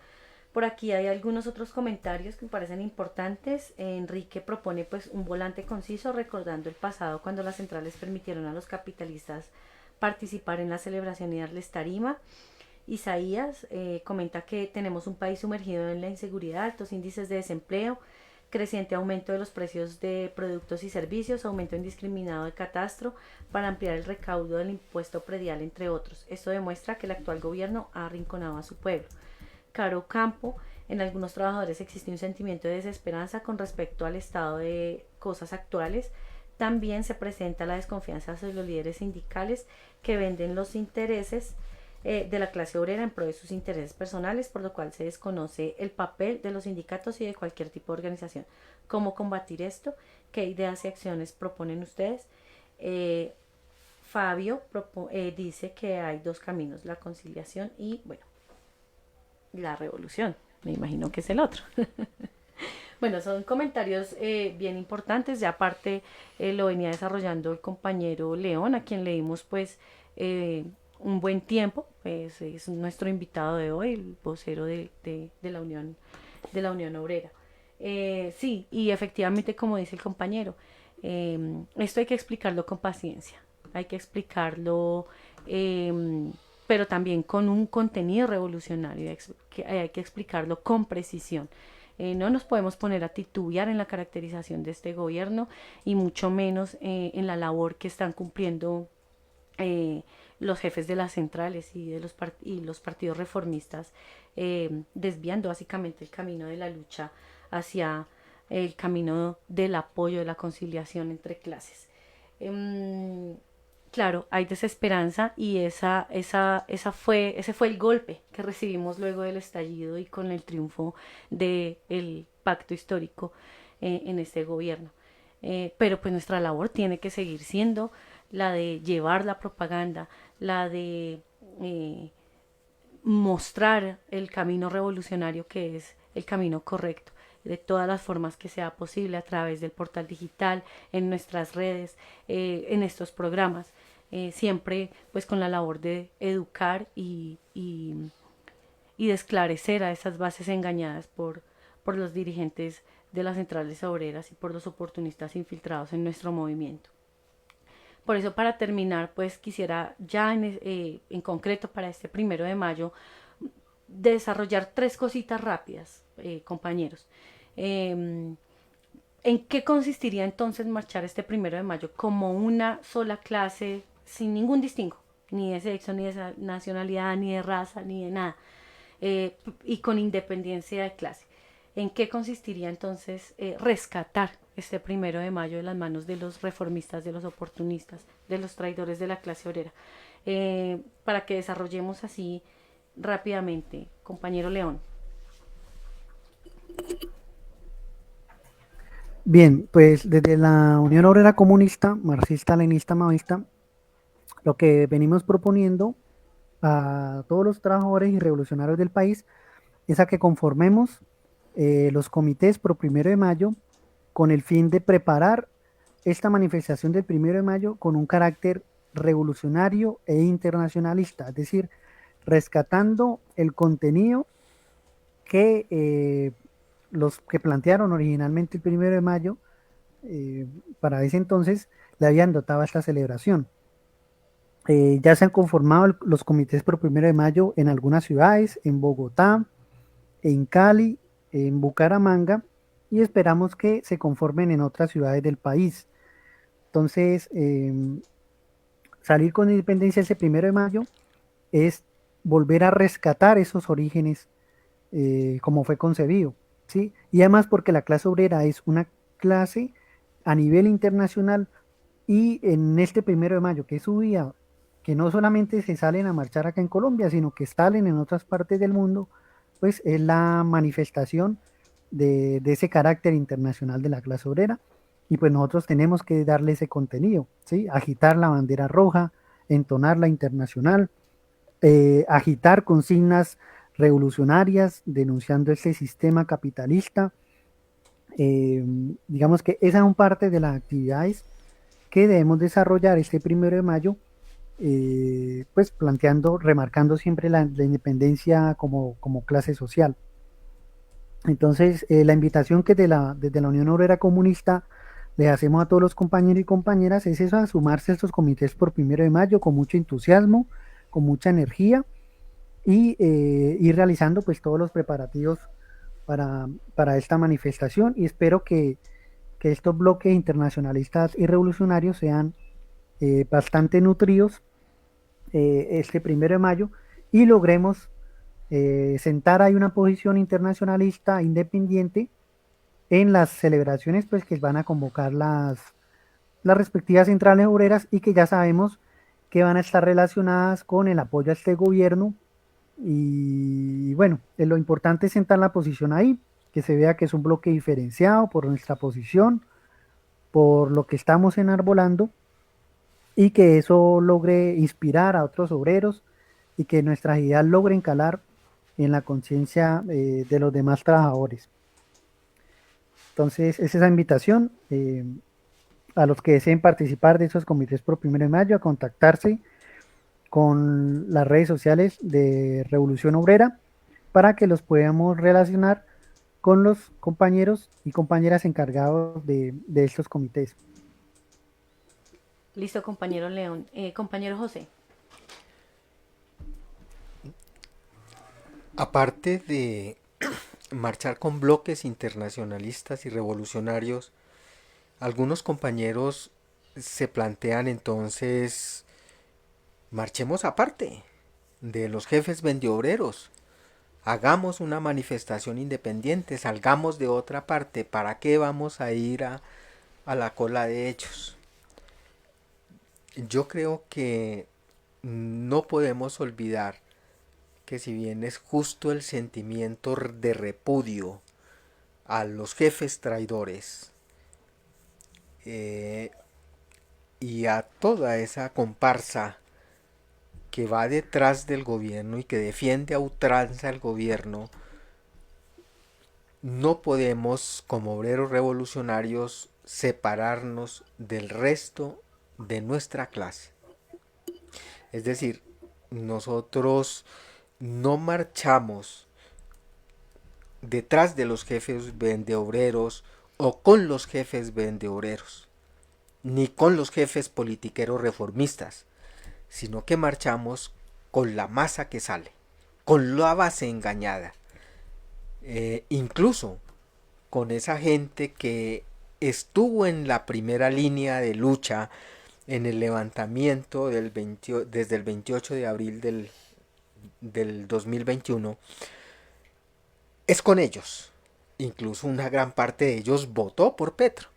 Speaker 3: Por aquí hay algunos otros comentarios que me parecen importantes. Enrique propone pues un volante conciso recordando el pasado cuando las centrales permitieron a los capitalistas participar en la celebración y darles tarima. Isaías comenta que tenemos un país sumergido en la inseguridad, altos índices de desempleo, creciente aumento de los precios de productos y servicios, aumento indiscriminado de catastro para ampliar el recaudo del impuesto predial, entre otros. Esto demuestra que el actual gobierno ha arrinconado a su pueblo. Caro Campo, en algunos trabajadores existe un sentimiento de desesperanza con respecto al estado de cosas actuales. También se presenta la desconfianza hacia los líderes sindicales que venden los intereses de la clase obrera en pro de sus intereses personales, por lo cual se desconoce el papel de los sindicatos y de cualquier tipo de organización. ¿Cómo combatir esto? ¿Qué ideas y acciones proponen ustedes? Fabio dice que hay dos caminos, la conciliación y, bueno, la revolución. Me imagino que es el otro. Bueno, son comentarios bien importantes. Ya aparte lo venía desarrollando el compañero León, a quien le dimos pues un buen tiempo. Pues, es nuestro invitado de hoy, el vocero de la Unión Obrera. Sí, y efectivamente, como dice el compañero, esto hay que explicarlo con paciencia. Hay que explicarlo, pero también con un contenido revolucionario. Hay que explicarlo con precisión. No nos podemos poner a titubear en la caracterización de este gobierno, y mucho menos en la labor que están cumpliendo los jefes de las centrales y de los partidos reformistas, desviando básicamente el camino de la lucha hacia el camino del apoyo, de la conciliación entre clases. Claro, hay desesperanza, y ese fue el golpe que recibimos luego del estallido y con el triunfo del pacto histórico en este gobierno. Pero pues nuestra labor tiene que seguir siendo la de llevar la propaganda, la de mostrar el camino revolucionario, que es el camino correcto, de todas las formas que sea posible, a través del portal digital, en nuestras redes, en estos programas, siempre pues con la labor de educar y de esclarecer a esas bases engañadas por los dirigentes de las centrales obreras y por los oportunistas infiltrados en nuestro movimiento. Por eso, para terminar, pues quisiera ya en concreto para este 1 de mayo desarrollar 3 cositas rápidas, compañeros. ¿En qué consistiría entonces marchar este 1 de mayo como una sola clase, sin ningún distingo, ni de sexo, ni de nacionalidad, ni de raza, ni de nada, y con independencia de clase? ¿En qué consistiría entonces rescatar este 1 de mayo de las manos de los reformistas, de los oportunistas, de los traidores de la clase obrera? Para que desarrollemos así rápidamente, compañero León.
Speaker 5: Bien, pues desde la Unión Obrera Comunista, Marxista, Leninista, Maoísta, lo que venimos proponiendo a todos los trabajadores y revolucionarios del país es a que conformemos los comités pro 1 de mayo, con el fin de preparar esta manifestación del 1 de mayo con un carácter revolucionario e internacionalista. Es decir, rescatando el contenido que los que plantearon originalmente el 1 de mayo, para ese entonces le habían dotado a esta celebración. Ya se han conformado los comités por 1 de mayo en algunas ciudades, en Bogotá, en Cali, en Bucaramanga, y esperamos que se conformen en otras ciudades del país. Entonces, salir con independencia ese 1 de mayo es volver a rescatar esos orígenes como fue concebido, ¿sí? Y además porque la clase obrera es una clase a nivel internacional, y en este 1 de mayo, que es su día, que no solamente se salen a marchar acá en Colombia, sino que salen en otras partes del mundo, pues es la manifestación de ese carácter internacional de la clase obrera, y pues nosotros tenemos que darle ese contenido, ¿sí? Agitar la bandera roja, entonar la internacional, agitar consignas revolucionarias denunciando este sistema capitalista. Digamos que esas son parte de las actividades que debemos desarrollar este 1 de mayo, pues planteando, remarcando siempre la independencia como clase social. Entonces, la invitación que desde la Unión Obrera Comunista le hacemos a todos los compañeros y compañeras es eso, a sumarse a estos comités por 1 de mayo con mucho entusiasmo, con mucha energía, y ir realizando pues todos los preparativos para esta manifestación, y espero que estos bloques internacionalistas y revolucionarios sean bastante nutridos este 1 de mayo, y logremos sentar ahí una posición internacionalista independiente en las celebraciones pues que van a convocar las respectivas centrales obreras, y que ya sabemos que van a estar relacionadas con el apoyo a este gobierno. Y bueno, lo importante es sentar la posición ahí, que se vea que es un bloque diferenciado por nuestra posición, por lo que estamos enarbolando, y que eso logre inspirar a otros obreros, y que nuestras ideas logren calar en la conciencia de los demás trabajadores. Entonces, es esa invitación a los que deseen participar de esos comités por 1 de mayo a contactarse con las redes sociales de Revolución Obrera para que los podamos relacionar con los compañeros y compañeras encargados de estos comités.
Speaker 3: Listo, compañero León. Compañero José.
Speaker 4: Aparte de marchar con bloques internacionalistas y revolucionarios, algunos compañeros se plantean entonces: marchemos aparte de los jefes vendeobreros, hagamos una manifestación independiente, salgamos de otra parte. ¿Para qué vamos a ir a la cola de ellos? Yo creo que no podemos olvidar que, si bien es justo el sentimiento de repudio a los jefes traidores y a toda esa comparsa que va detrás del gobierno y que defiende a ultranza al gobierno, no podemos, como obreros revolucionarios, separarnos del resto de nuestra clase. Es decir, nosotros no marchamos detrás de los jefes vendeobreros o con los jefes vendeobreros, ni con los jefes politiqueros reformistas, sino que marchamos con la masa que sale, con la base engañada, incluso con esa gente que estuvo en la primera línea de lucha en el levantamiento desde el 28 de abril del 2021, es con ellos. Incluso una gran parte de ellos votó por Petro,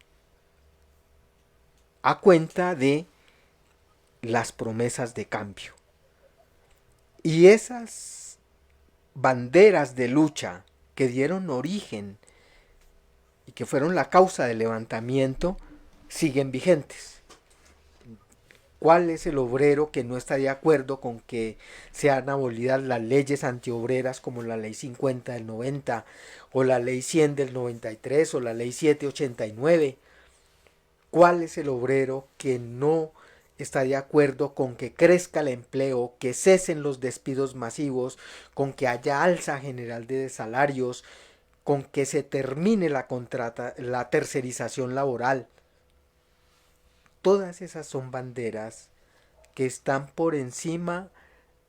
Speaker 4: a cuenta de las promesas de cambio. Y esas banderas de lucha que dieron origen y que fueron la causa del levantamiento siguen vigentes. ¿Cuál es el obrero que no está de acuerdo con que sean abolidas las leyes antiobreras como la ley 50 del 90 o la ley 100 del 93 o la ley 789? ¿Cuál es el obrero que no está de acuerdo con que crezca el empleo, que cesen los despidos masivos, con que haya alza general de salarios, con que se termine la tercerización laboral. Todas esas son banderas que están por encima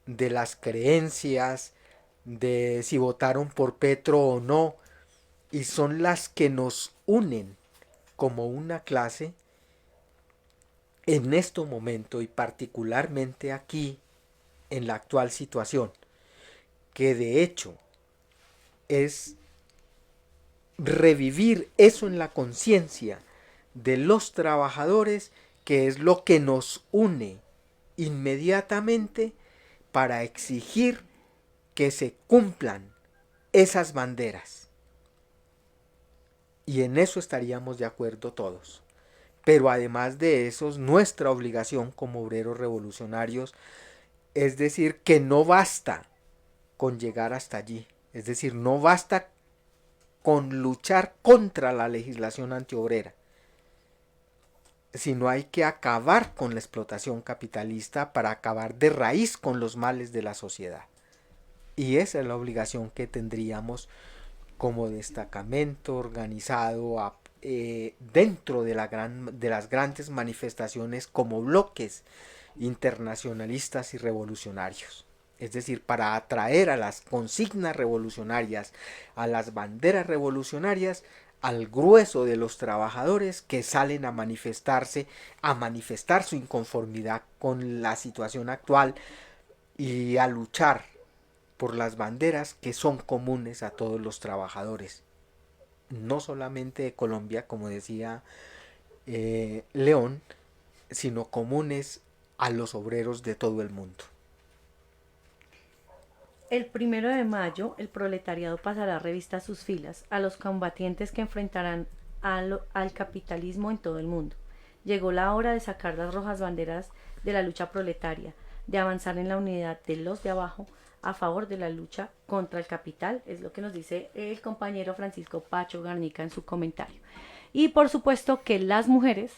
Speaker 4: de las creencias, de si votaron por Petro o no, y son las que nos unen como una clase en este momento y particularmente aquí en la actual situación, que de hecho es revivir eso en la conciencia de los trabajadores, que es lo que nos une inmediatamente para exigir que se cumplan esas banderas. Y en eso estaríamos de acuerdo todos. Pero además de eso, nuestra obligación como obreros revolucionarios, es decir, que no basta con llegar hasta allí. Es decir, no basta con luchar contra la legislación antiobrera, sino hay que acabar con la explotación capitalista para acabar de raíz con los males de la sociedad. Y esa es la obligación que tendríamos como destacamento organizado dentro de las grandes manifestaciones como bloques internacionalistas y revolucionarios. Es decir, para atraer a las consignas revolucionarias, a las banderas revolucionarias, al grueso de los trabajadores que salen a manifestarse, a manifestar su inconformidad con la situación actual y a luchar por las banderas que son comunes a todos los trabajadores, no solamente de Colombia, como decía León, sino comunes a los obreros de todo el mundo.
Speaker 3: El 1 de mayo, el proletariado pasará revista a sus filas, a los combatientes que enfrentarán al capitalismo en todo el mundo. Llegó la hora de sacar las rojas banderas de la lucha proletaria, de avanzar en la unidad de los de abajo a favor de la lucha contra el capital, es lo que nos dice el compañero Francisco Pacho Garnica en su comentario. Y por supuesto que las mujeres,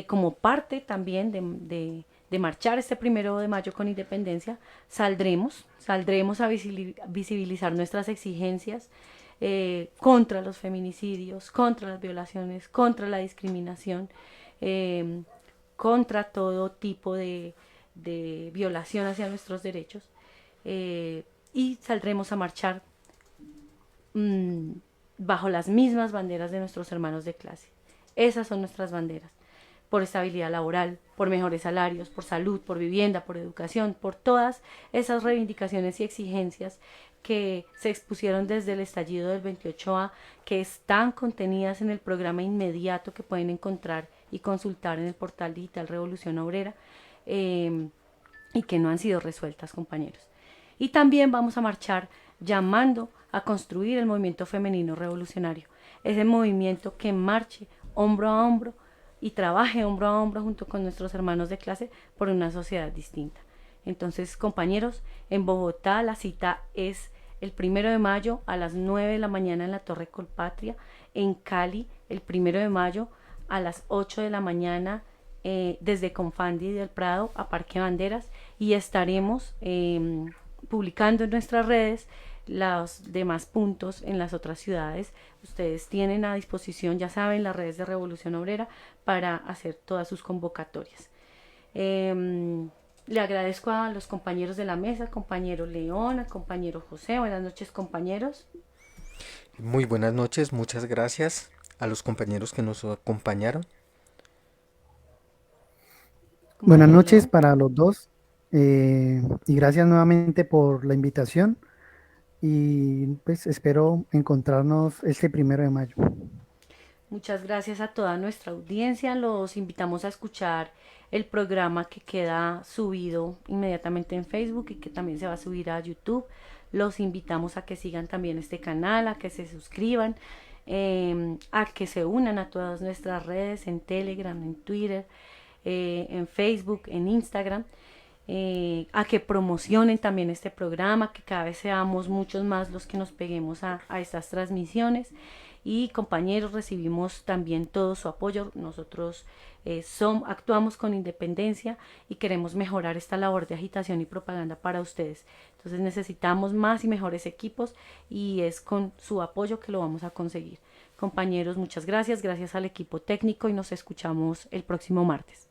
Speaker 3: como parte también de marchar este 1 de mayo con independencia, saldremos a visibilizar nuestras exigencias contra los feminicidios, contra las violaciones, contra la discriminación, contra todo tipo de violación hacia nuestros derechos, y saldremos a marchar bajo las mismas banderas de nuestros hermanos de clase. Esas son nuestras banderas: por estabilidad laboral, por mejores salarios, por salud, por vivienda, por educación, por todas esas reivindicaciones y exigencias que se expusieron desde el estallido del 28A, que están contenidas en el programa inmediato que pueden encontrar y consultar en el portal digital Revolución Obrera, y que no han sido resueltas, compañeros. Y también vamos a marchar llamando a construir el movimiento femenino revolucionario, ese movimiento que marche hombro a hombro y trabaje hombro a hombro junto con nuestros hermanos de clase por una sociedad distinta. Entonces, compañeros, en Bogotá la cita es el 1 de mayo a las 9 de la mañana en la Torre Colpatria, en Cali el 1 de mayo a las 8 de la mañana desde Confandi del Prado a Parque Banderas, y estaremos publicando en nuestras redes los demás puntos en las otras ciudades. Ustedes tienen a disposición, ya saben, las redes de Revolución Obrera para hacer todas sus convocatorias. Le agradezco a los compañeros de la mesa, compañero León, al compañero José. Buenas noches, compañeros.
Speaker 4: Muy buenas noches, muchas gracias a los compañeros que nos acompañaron.
Speaker 5: Buenas noches para los dos, y gracias nuevamente por la invitación, y pues espero encontrarnos este 1 de mayo.
Speaker 3: Muchas gracias a toda nuestra audiencia. Los invitamos a escuchar el programa que queda subido inmediatamente en Facebook y que también se va a subir a YouTube. Los invitamos a que sigan también este canal, a que se suscriban, a que se unan a todas nuestras redes en Telegram, en Twitter, en Facebook, en Instagram, a que promocionen también este programa, que cada vez seamos muchos más los que nos peguemos a estas transmisiones. y compañeros, recibimos también todo su apoyo. Nosotros actuamos con independencia y queremos mejorar esta labor de agitación y propaganda para ustedes. Entonces necesitamos más y mejores equipos y es con su apoyo que lo vamos a conseguir. Compañeros, muchas gracias, gracias al equipo técnico y nos escuchamos el próximo martes.